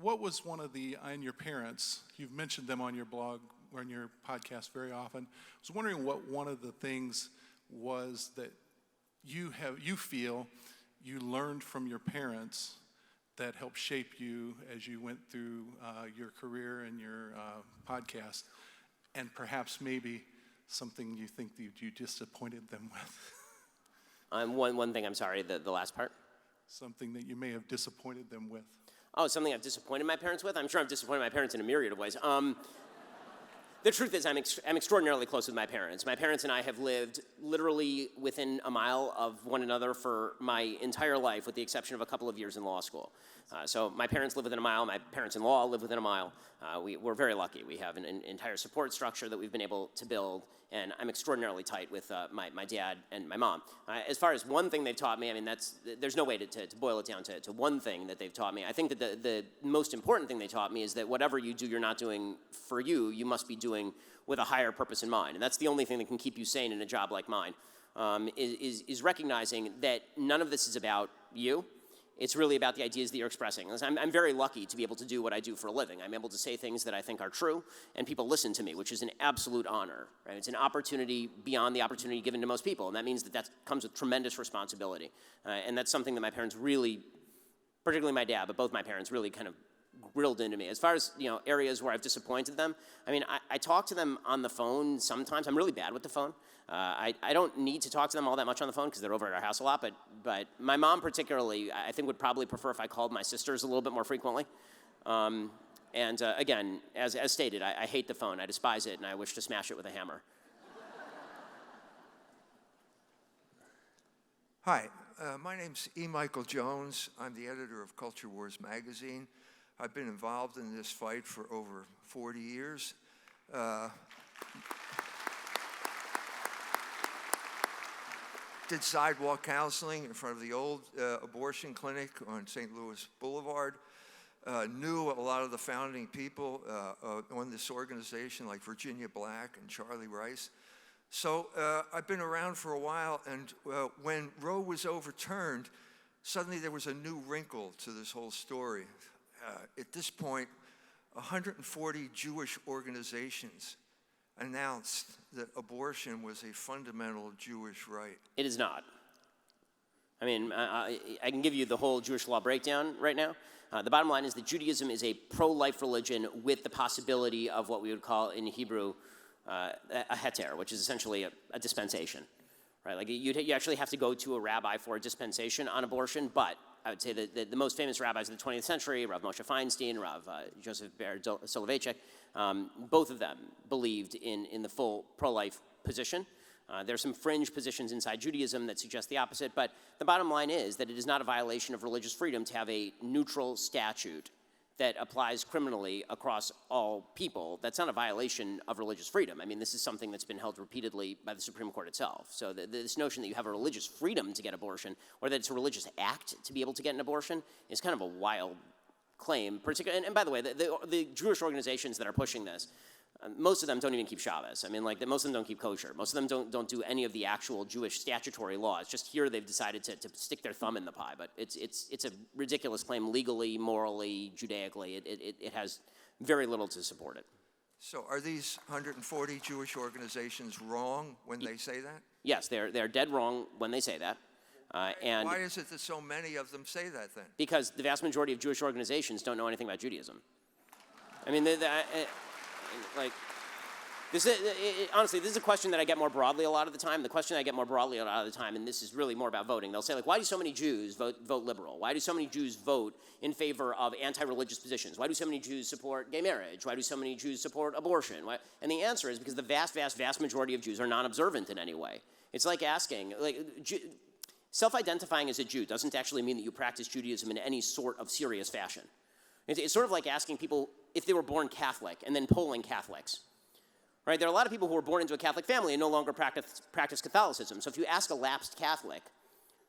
what was one of and your parents, you've mentioned them on your blog or on your podcast very often. I was wondering what one of the things was that you feel you learned from your parents that helped shape you as you went through your career and your podcast, and perhaps maybe something you think that you disappointed them with? One thing, I'm sorry, the last part. Something that you may have disappointed them with. Oh, something I've disappointed my parents with? I'm sure I've disappointed my parents in a myriad of ways. The truth is, I'm extraordinarily close with my parents. My parents and I have lived literally within a mile of one another for my entire life, with the exception of a couple of years in law school. So my parents live within a mile. My parents-in-law live within a mile. We're very lucky. We have an entire support structure that we've been able to build, and I'm extraordinarily tight with my dad and my mom. As far as one thing they've taught me, I mean, there's no way to boil it down to one thing that they've taught me. I think that the most important thing they taught me is that whatever you do, you're not doing for you. You must be doing with a higher purpose in mind, and that's the only thing that can keep you sane in a job like mine. Is recognizing that none of this is about you. It's really about the ideas that you're expressing. I'm very lucky to be able to do what I do for a living. I'm able to say things that I think are true, and people listen to me, which is an absolute honor. Right? It's an opportunity beyond the opportunity given to most people, and that means that comes with tremendous responsibility. And that's something that my parents really, particularly my dad, but both my parents really kind of grilled into me. As far as areas where I've disappointed them, I mean, I talk to them on the phone sometimes. I'm really bad with the phone. I don't need to talk to them all that much on the phone because they're over at our house a lot, but my mom particularly, I think, would probably prefer if I called my sisters a little bit more frequently. Again, as stated, I hate the phone. I despise it, and I wish to smash it with a hammer. Hi, my name's E. Michael Jones. I'm the editor of Culture Wars magazine. I've been involved in this fight for over 40 years. Did sidewalk counseling in front of the old abortion clinic on St. Louis Boulevard. Knew a lot of the founding people on this organization, like Virginia Black and Charlie Rice. So I've been around for a while, and when Roe was overturned, suddenly there was a new wrinkle to this whole story. At this point, 140 Jewish organizations announced that abortion was a fundamental Jewish right. It is not. I mean, I can give you the whole Jewish law breakdown right now. The bottom line is that Judaism is a pro-life religion with the possibility of what we would call in Hebrew a heter, which is essentially a dispensation. Right? Like you actually have to go to a rabbi for a dispensation on abortion, but I would say that the most famous rabbis of the 20th century, Rav Moshe Feinstein, Rav Joseph Ber Soloveitchik, both of them believed in the full pro-life position. There are some fringe positions inside Judaism that suggest the opposite, but the bottom line is that it is not a violation of religious freedom to have a neutral statute that applies criminally across all people. That's not a violation of religious freedom. I mean, this is something that's been held repeatedly by the Supreme Court itself. So this notion that you have a religious freedom to get abortion, or that it's a religious act to be able to get an abortion, is kind of a wild claim. And by the way, the Jewish organizations that are pushing this, most of them don't even keep Shabbos. I mean, most of them don't keep kosher. Most of them don't do any of the actual Jewish statutory laws. Just here they've decided to stick their thumb in the pie. But it's a ridiculous claim legally, morally, Judaically. It has very little to support it. So are these 140 Jewish organizations wrong when they say that? Yes, they're dead wrong when they say that. And why is it that so many of them say that then? Because the vast majority of Jewish organizations don't know anything about Judaism. I mean, honestly, this is a question that I get more broadly a lot of the time. The question I get more broadly a lot of the time, and this is really more about voting. They'll say, why do so many Jews vote liberal? Why do so many Jews vote in favor of anti-religious positions? Why do so many Jews support gay marriage? Why do so many Jews support abortion? And the answer is because the vast, vast, vast majority of Jews are non-observant in any way. It's like asking, self-identifying as a Jew doesn't actually mean that you practice Judaism in any sort of serious fashion. It's sort of like asking people if they were born Catholic and then polling Catholics. Right? There are a lot of people who were born into a Catholic family and no longer practice Catholicism. So if you ask a lapsed Catholic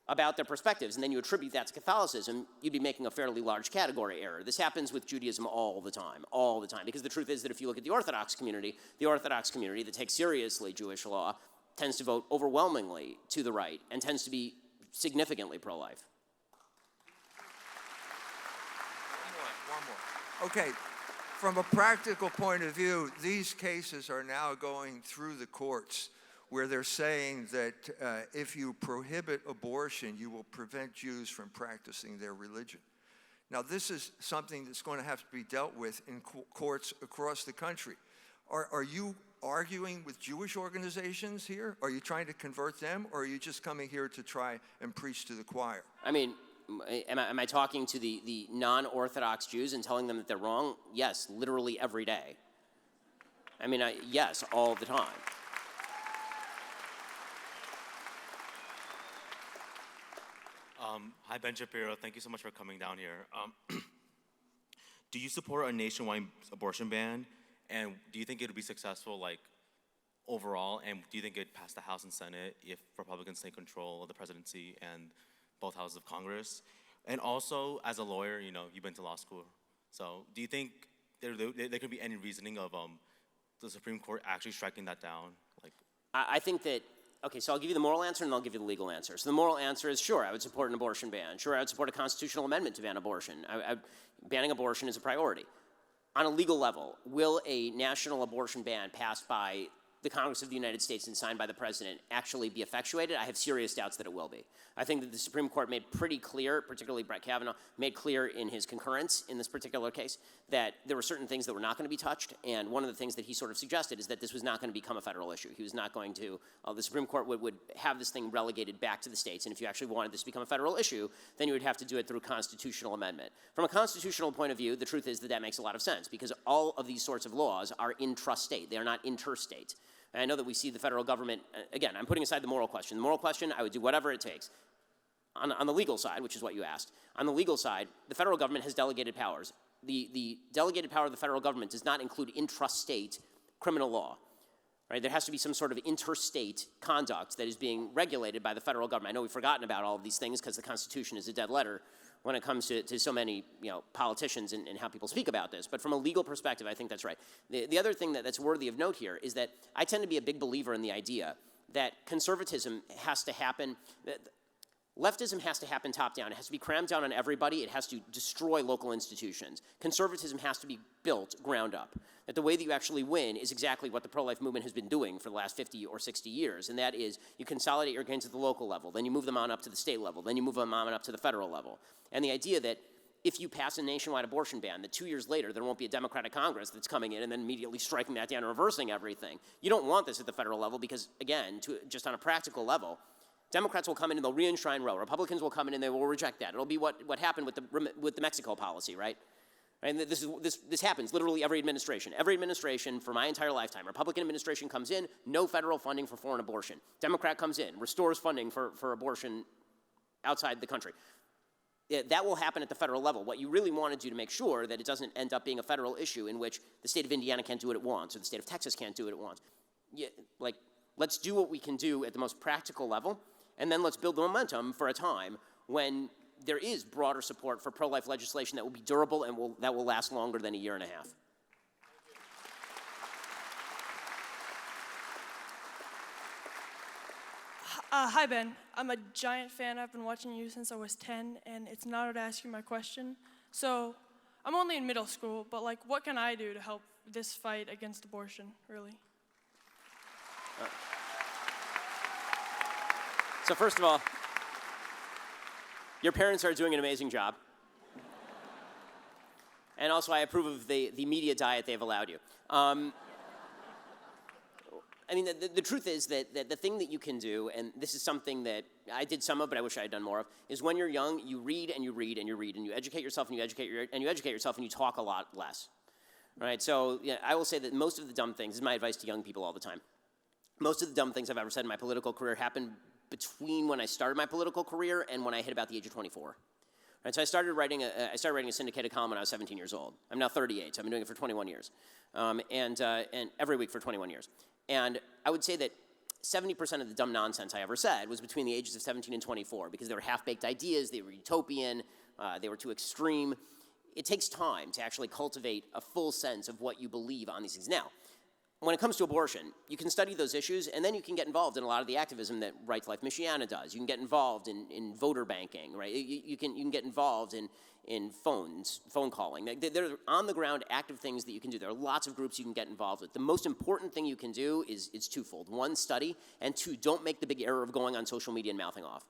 about their perspectives and then you attribute that to Catholicism, you'd be making a fairly large category error. This happens with Judaism all the time, because the truth is that if you look at the Orthodox community that takes seriously Jewish law tends to vote overwhelmingly to the right and tends to be significantly pro-life. One more. Okay, from a practical point of view, these cases are now going through the courts. where they're saying that if you prohibit abortion, you will prevent Jews from practicing their religion. Now, this is something that's going to have to be dealt with in courts across the country. Are you arguing with Jewish organizations here? Are you trying to convert them, or are you just coming here to try and preach to the choir? I mean, am I talking to the non-Orthodox Jews and telling them that they're wrong? Yes, literally every day. I mean, yes, all the time. Hi, Ben Shapiro. Thank you so much for coming down here. Do you support a nationwide abortion ban? And do you think it would be successful, like, overall? And do you think it would pass the House and Senate if Republicans take control of the presidency and both houses of Congress? And also, as a lawyer, you know, you've been to law school. So do you think there could be any reasoning of the Supreme Court actually striking that down? Like, I think that, okay, so I'll give you the moral answer and then I'll give you the legal answer. So the moral answer is, sure, I would support an abortion ban. Sure, I would support a constitutional amendment to ban abortion. Banning abortion is a priority. On a legal level, will a national abortion ban passed by the Congress of the United States and signed by the President actually be effectuated? I have serious doubts that it will be. I think that the Supreme Court made pretty clear, particularly Brett Kavanaugh, made clear in his concurrence in this particular case that there were certain things that were not going to be touched, and one of the things that he sort of suggested is that this was not going to become a federal issue. He was not going to, the Supreme Court would have this thing relegated back to the states, and if you actually wanted this to become a federal issue, then you would have to do it through constitutional amendment. From a constitutional point of view, the truth is that that makes a lot of sense, because all of these sorts of laws are intrastate. They are not interstate. And I know that we see the federal government, again, I'm putting aside the moral question. The moral question, I would do whatever it takes. On the legal side, which is what you asked, on the legal side, the federal government has delegated powers. The delegated power of the federal government does not include intrastate criminal law. Right? There has to be some sort of interstate conduct that is being regulated by the federal government. I know we've forgotten about all of these things because the Constitution is a dead letter when it comes to so many politicians and how people speak about this. But from a legal perspective, I think that's right. The other thing that's worthy of note here is that I tend to be a big believer in the idea that conservatism has to happen, leftism has to happen top down. It has to be crammed down on everybody. It has to destroy local institutions. Conservatism has to be built ground up. That the way that you actually win is exactly what the pro-life movement has been doing for the last 50 or 60 years, and that is you consolidate your gains at the local level, then you move them on up to the state level, then you move them on up to the federal level. And the idea that if you pass a nationwide abortion ban, that 2 years later there won't be a Democratic Congress that's coming in and then immediately striking that down and reversing everything. You don't want this at the federal level because, again, just on a practical level, Democrats will come in and they'll re-enshrine Roe. Republicans will come in and they will reject that. It'll be what happened with the Mexico policy, right? And this happens literally every administration. Every administration for my entire lifetime. Republican administration comes in, no federal funding for foreign abortion. Democrat comes in, restores funding for abortion outside the country. That will happen at the federal level. What you really want to do to make sure that it doesn't end up being a federal issue in which the state of Indiana can't do what it wants or the state of Texas can't do what it wants. Let's do what we can do at the most practical level, and then let's build the momentum for a time when there is broader support for pro-life legislation that will be durable and that will last longer than a year and a half. Hi, Ben. I'm a giant fan. I've been watching you since I was 10, and it's an honor to ask you my question. So I'm only in middle school, but what can I do to help this fight against abortion, really? So first of all, your parents are doing an amazing job. And also, I approve of the media diet they've allowed you. I mean, the truth is that the thing that you can do, and this is something that I did some of, but I wish I had done more of, is when you're young, you read and you read and you read, and you educate yourself and you educate yourself and you talk a lot less. Right? So I will say that most of the dumb things, this is my advice to young people all the time, most of the dumb things I've ever said in my political career happened between when I started my political career and when I hit about the age of 24. Right, so I started writing a syndicated column when I was 17 years old. I'm now 38, so I've been doing it for 21 years, and every week for 21 years. And I would say that 70% of the dumb nonsense I ever said was between the ages of 17 and 24 because they were half-baked ideas, they were utopian, they were too extreme. It takes time to actually cultivate a full sense of what you believe on these things. Now, when it comes to abortion, you can study those issues, and then you can get involved in a lot of the activism that Right to Life Michiana does. You can get involved in voter banking, right? You can get involved in phone calling. There are on-the-ground active things that you can do. There are lots of groups you can get involved with. The most important thing you can do is twofold. One, study, and two, don't make the big error of going on social media and mouthing off.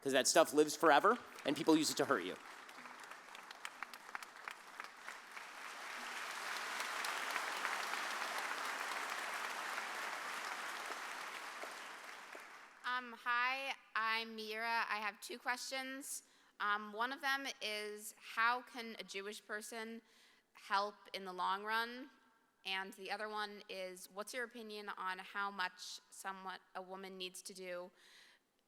Because that stuff lives forever, and people use it to hurt you. Hi, I'm Mira. I have two questions. One of them is, how can a Jewish person help in the long run? And the other one is, what's your opinion on how much a woman needs to do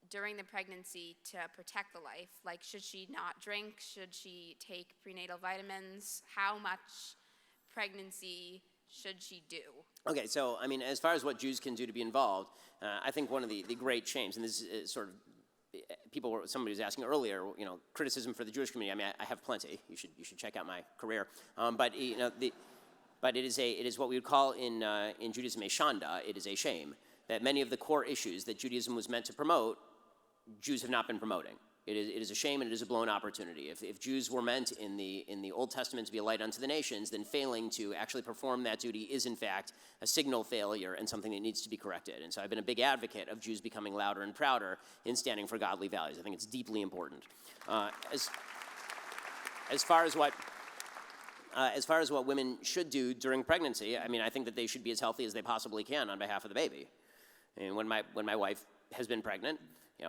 during the pregnancy to protect the life? Like, should she not drink? Should she take prenatal vitamins? How much pregnancy should she do? Okay, so, I mean, as far as what Jews can do to be involved, I think one of the great change, and this is sort of, somebody was asking earlier, criticism for the Jewish community. I mean, I have plenty. You should check out my career. But it is what we would call in Judaism a shanda. It is a shame that many of the core issues that Judaism was meant to promote, Jews have not been promoting. It is a shame, and it is a blown opportunity. If Jews were meant in the Old Testament to be a light unto the nations, then failing to actually perform that duty is, in fact, a signal failure and something that needs to be corrected. And so I've been a big advocate of Jews becoming louder and prouder in standing for godly values. I think it's deeply important. As far as what women should do during pregnancy, I mean, I think that they should be as healthy as they possibly can on behalf of the baby. And when my wife has been pregnant,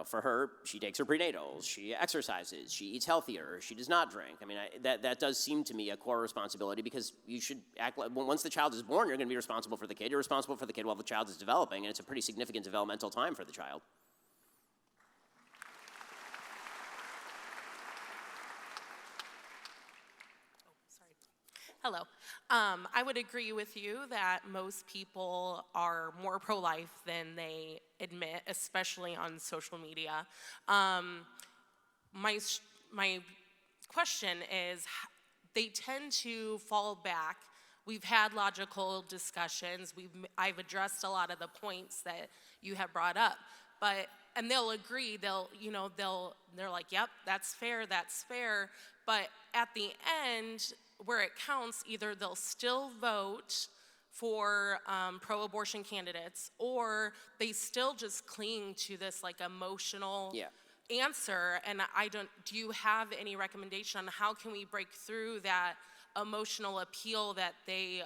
for her, she takes her prenatals, she exercises, she eats healthier, she does not drink. I mean, that does seem to me a core responsibility, because you should act like, once the child is born, you're going to be responsible for the kid. You're responsible for the kid while the child is developing, and it's a pretty significant developmental time for the child. Hello. I would agree with you that most people are more pro-life than they admit, especially on social media. My question is, they tend to fall back. We've had logical discussions. I've addressed a lot of the points that you have brought up, and they'll agree. They're like, yep, that's fair. But at the end, where it counts, either they'll still vote for pro-abortion candidates, or they still just cling to this emotional answer. And do you have any recommendation on how can we break through that emotional appeal that they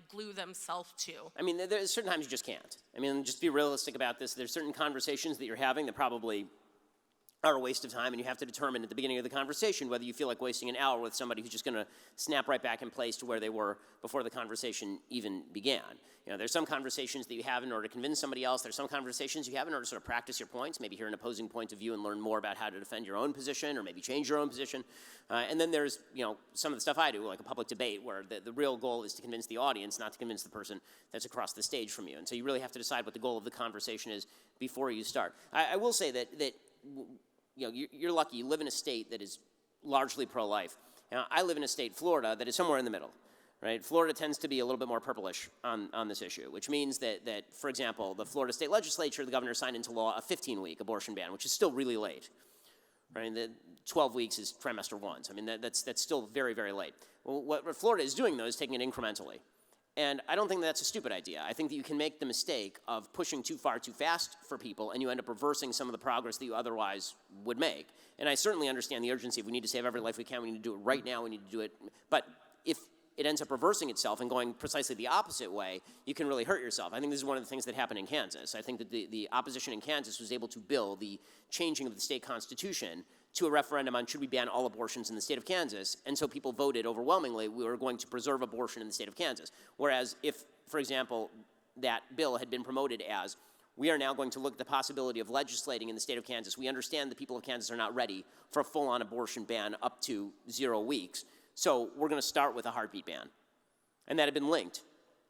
glue themselves to? I mean, there's certain times you just can't. I mean, just be realistic about this. There's certain conversations that you're having that probably are a waste of time, and you have to determine at the beginning of the conversation whether you feel like wasting an hour with somebody who's just going to snap right back in place to where they were before the conversation even began. There's some conversations that you have in order to convince somebody else. There's some conversations you have in order to sort of practice your points, maybe hear an opposing point of view and learn more about how to defend your own position or maybe change your own position. And then there's, some of the stuff I do, like a public debate, where the real goal is to convince the audience, not to convince the person that's across the stage from you. And so you really have to decide what the goal of the conversation is before you start. I will say that you're lucky. You live in a state that is largely pro-life. I live in a state, Florida, that is somewhere in the middle, right? Florida tends to be a little bit more purplish on this issue, which means that, for example, the Florida state legislature, the governor signed into law a 15-week abortion ban, which is still really late, right? The 12 weeks is trimester 1. So, I mean, that's still very, very late. Well, what Florida is doing, though, is taking it incrementally. And I don't think that's a stupid idea. I think that you can make the mistake of pushing too far too fast for people, and you end up reversing some of the progress that you otherwise would make. And I certainly understand the urgency. If we need to save every life we can, we need to do it right now, we need to do it. But if it ends up reversing itself and going precisely the opposite way, you can really hurt yourself. I think this is one of the things that happened in Kansas. I think that the opposition in Kansas was able to bill the changing of the state constitution to a referendum on should we ban all abortions in the state of Kansas, and so people voted overwhelmingly we were going to preserve abortion in the state of Kansas. Whereas if, for example, that bill had been promoted as we are now going to look at the possibility of legislating in the state of Kansas. We understand the people of Kansas are not ready for a full-on abortion ban up to 0 weeks, so we're going to start with a heartbeat ban. And that had been linked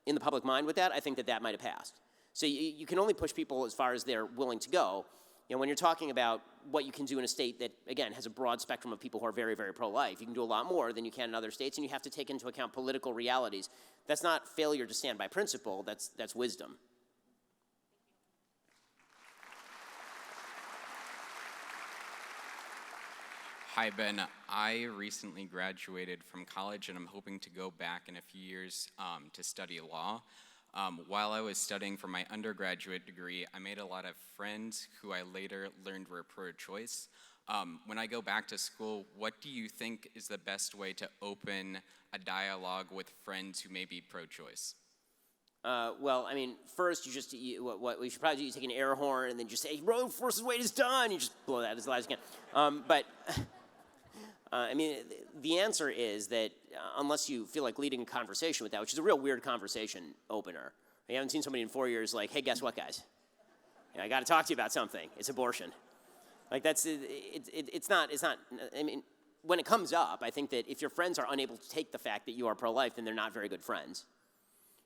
in the public mind with that. I think that might have passed. So you can only push people as far as they're willing to go. when you're talking about what you can do in a state that, again, has a broad spectrum of people who are very, very pro-life, you can do a lot more than you can in other states, and you have to take into account political realities. That's not failure to stand by principle, that's wisdom. Hi, Ben. I recently graduated from college, and I'm hoping to go back in a few years to study law. While I was studying for my undergraduate degree, I made a lot of friends who I later learned were pro-choice. When I go back to school, what do you think is the best way to open a dialogue with friends who may be pro-choice? Well, I mean, first what we should probably do, you take an air horn and then just say, Roe versus Wade is done. You just blow that as loud as you can. I mean, the answer is that unless you feel like leading a conversation with that, which is a real weird conversation opener. You haven't seen somebody in 4 years like, hey, guess what, guys? I got to talk to you about something. It's abortion. Like it's not, I mean, when it comes up, I think that if your friends are unable to take the fact that you are pro-life, then they're not very good friends.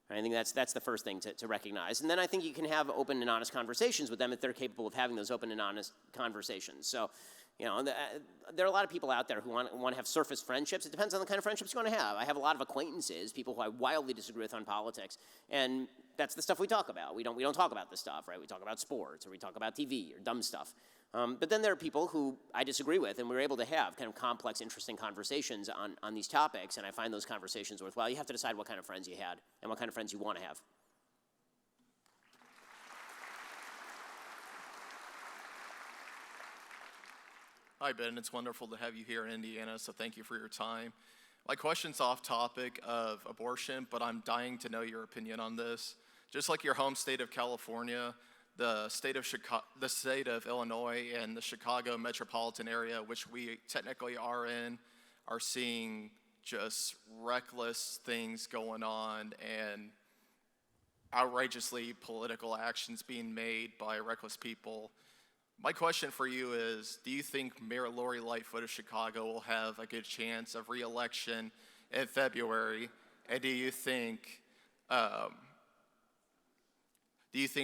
I think that's the first thing to recognize. And then I think you can have open and honest conversations with them if they're capable of having those open and honest conversations. So, there are a lot of people out there who want to have surface friendships. It depends on the kind of friendships you want to have. I have a lot of acquaintances, people who I wildly disagree with on politics, and that's the stuff we talk about. We don't talk about this stuff, right? We talk about sports, or we talk about TV, or dumb stuff. But then there are people who I disagree with, and we're able to have kind of complex, interesting conversations on these topics, and I find those conversations worthwhile. You have to decide what kind of friends you had and what kind of friends you want to have. Hi, Ben. It's wonderful to have you here in Indiana, so thank you for your time. My question's off topic of abortion, but I'm dying to know your opinion on this. Just like your home state of California, the state of Illinois and the Chicago metropolitan area, which we technically are in, are seeing just reckless things going on and outrageously political actions being made by reckless people. My question for you is, do you think Mayor Lori Lightfoot of Chicago will have a good chance of re-election in February? And do you think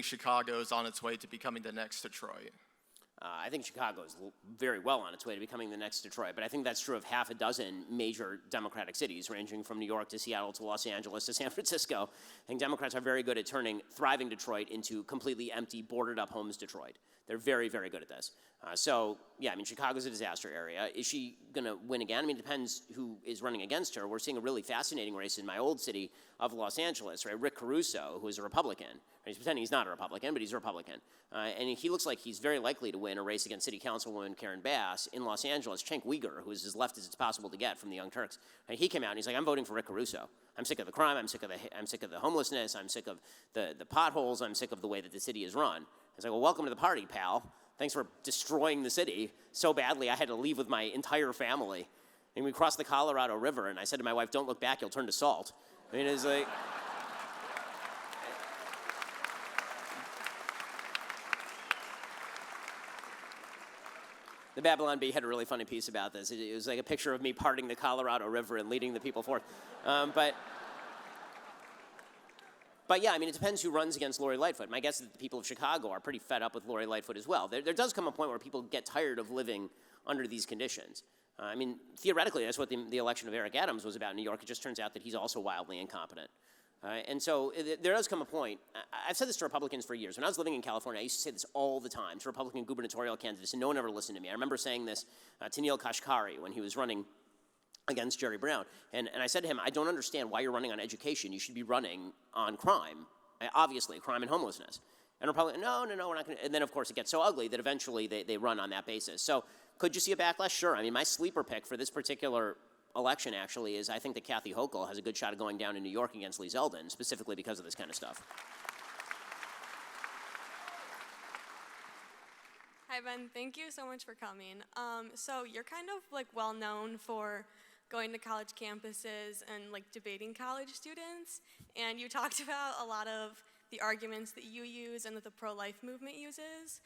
Chicago is on its way to becoming the next Detroit? I think Chicago is very well on its way to becoming the next Detroit, but I think that's true of half a dozen major Democratic cities, ranging from New York to Seattle to Los Angeles to San Francisco. I think Democrats are very good at turning thriving Detroit into completely empty, boarded-up homes Detroit. They're very, very good at this. So, yeah, I mean, Chicago's a disaster area. Is she going to win again? I mean, it depends who is running against her. We're seeing a really fascinating race in my old city of Los Angeles, right? Rick Caruso, who is a Republican. He's pretending he's not a Republican, but he's a Republican. And he looks like he's very likely to win a race against City Councilwoman Karen Bass in Los Angeles. Cenk Uygur, who is as left as it's possible to get from the Young Turks, and he came out and he's like, I'm voting for Rick Caruso. I'm sick of the crime. I'm sick of the homelessness. I'm sick of the potholes. I'm sick of the way that the city is run. It's like, well, welcome to the party, pal. Thanks for destroying the city so badly I had to leave with my entire family. And we crossed the Colorado River, and I said to my wife, don't look back, you'll turn to salt. I mean, it's like... The Babylon Bee had a really funny piece about this. It was like a picture of me parting the Colorado River and leading the people forth. But yeah, I mean, it depends who runs against Lori Lightfoot. My guess is that the people of Chicago are pretty fed up with Lori Lightfoot as well. There does come a point where people get tired of living under these conditions. I mean, theoretically, that's what the election of Eric Adams was about in New York. It just turns out that he's also wildly incompetent. And so there does come a point. I've said this to Republicans for years. When I was living in California, I used to say this all the time to Republican gubernatorial candidates, and no one ever listened to me. I remember saying this to Neil Kashkari when he was running against Jerry Brown. And I said to him, I don't understand why you're running on education. You should be running on crime, obviously, crime and homelessness. And Republicans, no, we're not going to. And then, of course, it gets so ugly that eventually they run on that basis. So could you see a backlash? Sure. I mean, my sleeper pick for this particular election, actually, is I think that Kathy Hochul has a good shot of going down in New York against Lee Zeldin, specifically because of this kind of stuff. Hi, Ben. Thank you so much for coming. So you're kind of like well known for going to college campuses and like debating college students, and you talked about a lot of the arguments that you use and that the pro-life movement uses.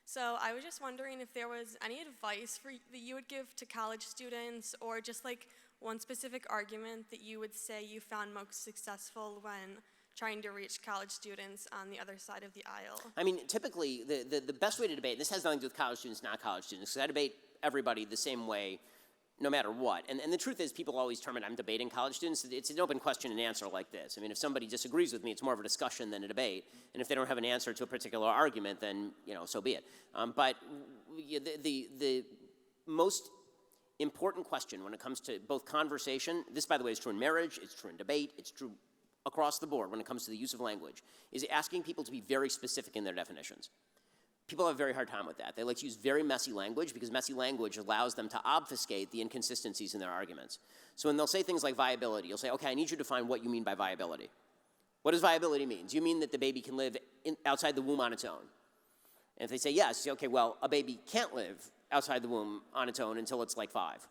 So I was just wondering if there was any advice that you would give to college students, or just like one specific argument that you would say you found most successful when trying to reach college students on the other side of the aisle? I mean, typically, the best way to debate, and this has nothing to do with college students, not college students, because I debate everybody the same way, no matter what. And the truth is, people always term it, I'm debating college students. It's an open question and answer like this. I mean, if somebody disagrees with me, it's more of a discussion than a debate. And if they don't have an answer to a particular argument, then, so be it. But the most important question when it comes to both conversation, this, by the way, is true in marriage, it's true in debate, it's true across the board when it comes to the use of language, is asking people to be very specific in their definitions. People have a very hard time with that. They like to use very messy language because messy language allows them to obfuscate the inconsistencies in their arguments. So when they'll say things like viability, you'll say, okay, I need you to define what you mean by viability. What does viability mean? Do you mean that the baby can live outside the womb on its own? And if they say yes, you say, okay, well, a baby can't live outside the womb on its own until it's like 5.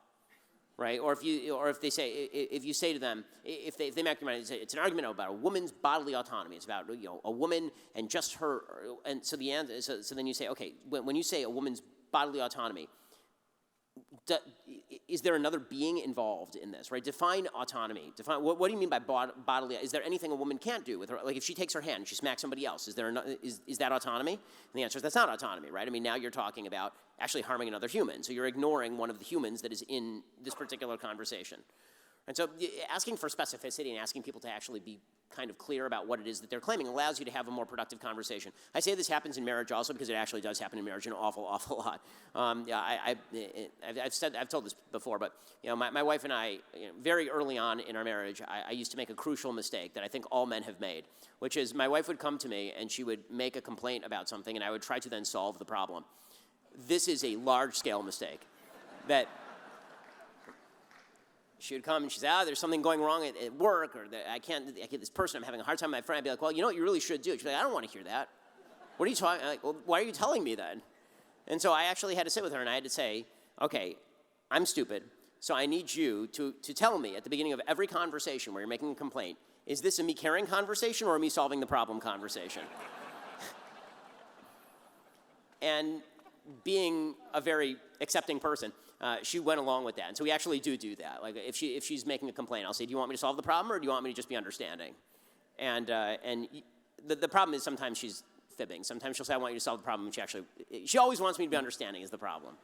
Right? Or if you say to them, if they make your mind, it's an argument about a woman's bodily autonomy. It's about a woman and just her. And so the answer, so then you say, okay, when you say a woman's bodily autonomy, is there another being involved in this? Right? Define autonomy. Define what do you mean by bodily? Is there anything a woman can't do with her? Like if she takes her hand and she smacks somebody else, is that autonomy? And the answer is that's not autonomy, right? I mean, now you're talking about actually harming another human. So you're ignoring one of the humans that is in this particular conversation. And so asking for specificity and asking people to actually be kind of clear about what it is that they're claiming allows you to have a more productive conversation. I say this happens in marriage also because it actually does happen in marriage an awful, awful lot. I've told this before, but my wife and I, very early on in our marriage, I used to make a crucial mistake that I think all men have made, which is my wife would come to me and she would make a complaint about something and I would try to then solve the problem. This is a large-scale mistake that she would come and she'd say, there's something going wrong at work, or I get this person, I'm having a hard time with my friend. I'd be like, well, you know what you really should do? She'd be like, I don't want to hear that. What are you talking? I'm like, well, why are you telling me then? And so I actually had to sit with her and I had to say, okay, I'm stupid, so I need you to tell me at the beginning of every conversation where you're making a complaint, is this a me caring conversation or a me solving the problem conversation? And being a very accepting person, she went along with that. And so we actually do that. Like if she's making a complaint, I'll say, do you want me to solve the problem or do you want me to just be understanding? And the problem is sometimes she's fibbing. Sometimes she'll say, I want you to solve the problem, and she always wants me to be understanding is the problem.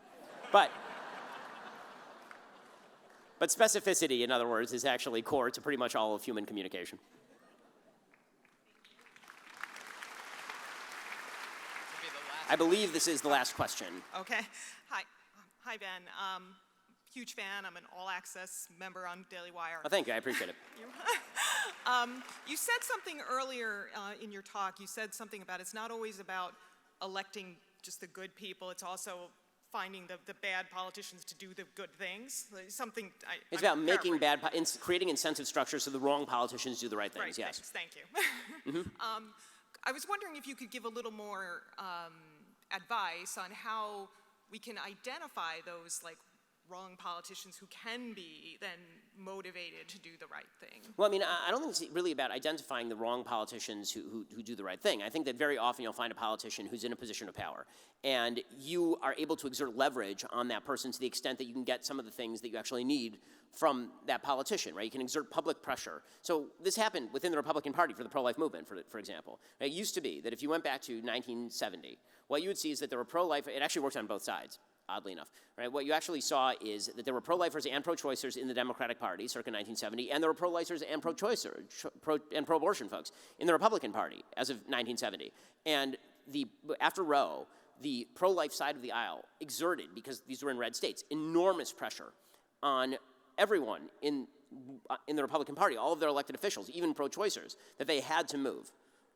But specificity, in other words, is actually core to pretty much all of human communication. I believe this is the last question. Okay. Hi, Ben. Huge fan. I'm an all-access member on Daily Wire. Oh, thank you. I appreciate it. You said something earlier in your talk. You said something about it's not always about electing just the good people. It's also finding the bad politicians to do the good things. Something. It's about making creating incentive structures so the wrong politicians do the right things. Right, yes. Thank you. Mm-hmm. I was wondering if you could give a little more advice on how we can identify those wrong politicians who can be then motivated to do the right thing. Well, I mean, I don't think it's really about identifying the wrong politicians who do the right thing. I think that very often you'll find a politician who's in a position of power, and you are able to exert leverage on that person to the extent that you can get some of the things that you actually need from that politician, right? You can exert public pressure. So this happened within the Republican Party for the pro-life movement, for example. It used to be that if you went back to 1970, what you would see is that there were pro-life, it actually worked on both sides, oddly enough, right? What you actually saw is that there were pro-lifers and pro-choicers in the Democratic Party circa 1970, and there were pro-lifers and pro-abortion folks in the Republican Party as of 1970. And after Roe, the pro-life side of the aisle exerted, because these were in red states, enormous pressure on everyone in the Republican Party, all of their elected officials, even pro-choicers, that they had to move.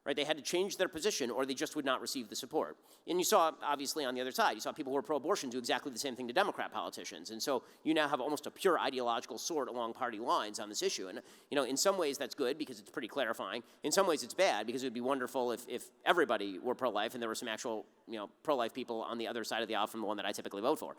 Right? They had to change their position or they just would not receive the support. And you saw, obviously, on the other side, you saw people who were pro-abortion do exactly the same thing to Democrat politicians. And so you now have almost a pure ideological sword along party lines on this issue. And, in some ways that's good because it's pretty clarifying. In some ways it's bad because it would be wonderful if everybody were pro-life and there were some actual, pro-life people on the other side of the aisle from the one that I typically vote for.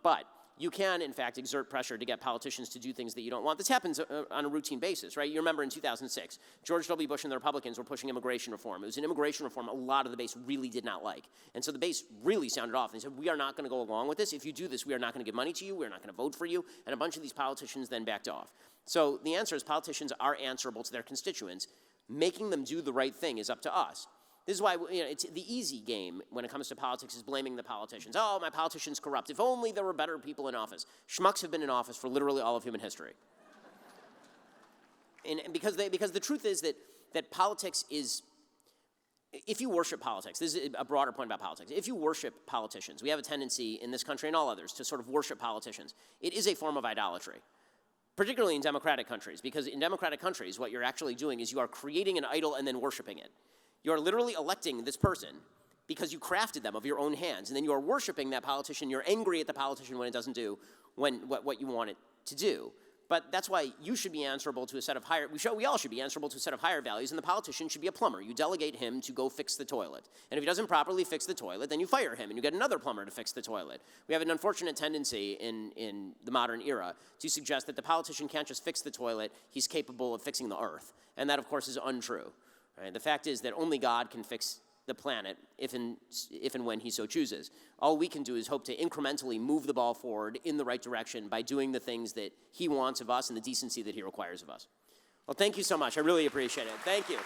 But you can, in fact, exert pressure to get politicians to do things that you don't want. This happens on a routine basis, right? You remember in 2006, George W. Bush and the Republicans were pushing immigration reform. It was an immigration reform a lot of the base really did not like. And so the base really sounded off. They said, we are not going to go along with this. If you do this, we are not going to give money to you. We're not going to vote for you. And a bunch of these politicians then backed off. So the answer is politicians are answerable to their constituents. Making them do the right thing is up to us. This is why it's the easy game when it comes to politics is blaming the politicians. Oh, my politician's corrupt. If only there were better people in office. Schmucks have been in office for literally all of human history. And because the truth is that politics is, if you worship politics, this is a broader point about politics. If you worship politicians, we have a tendency in this country and all others to sort of worship politicians. It is a form of idolatry, particularly in democratic countries, because in democratic countries, what you're actually doing is you are creating an idol and then worshiping it. You are literally electing this person because you crafted them of your own hands, and then you are worshiping that politician. You're angry at the politician when it doesn't do what you want it to do. But that's why you should be answerable to a set of higher, we all should be answerable to a set of higher values, and the politician should be a plumber. You delegate him to go fix the toilet. And if he doesn't properly fix the toilet, then you fire him and you get another plumber to fix the toilet. We have an unfortunate tendency in the modern era to suggest that the politician can't just fix the toilet, he's capable of fixing the earth. And that, of course, is untrue. Right? The fact is that only God can fix the planet if and when he so chooses. All we can do is hope to incrementally move the ball forward in the right direction by doing the things that he wants of us and the decency that he requires of us. Well, thank you so much. I really appreciate it. Thank you.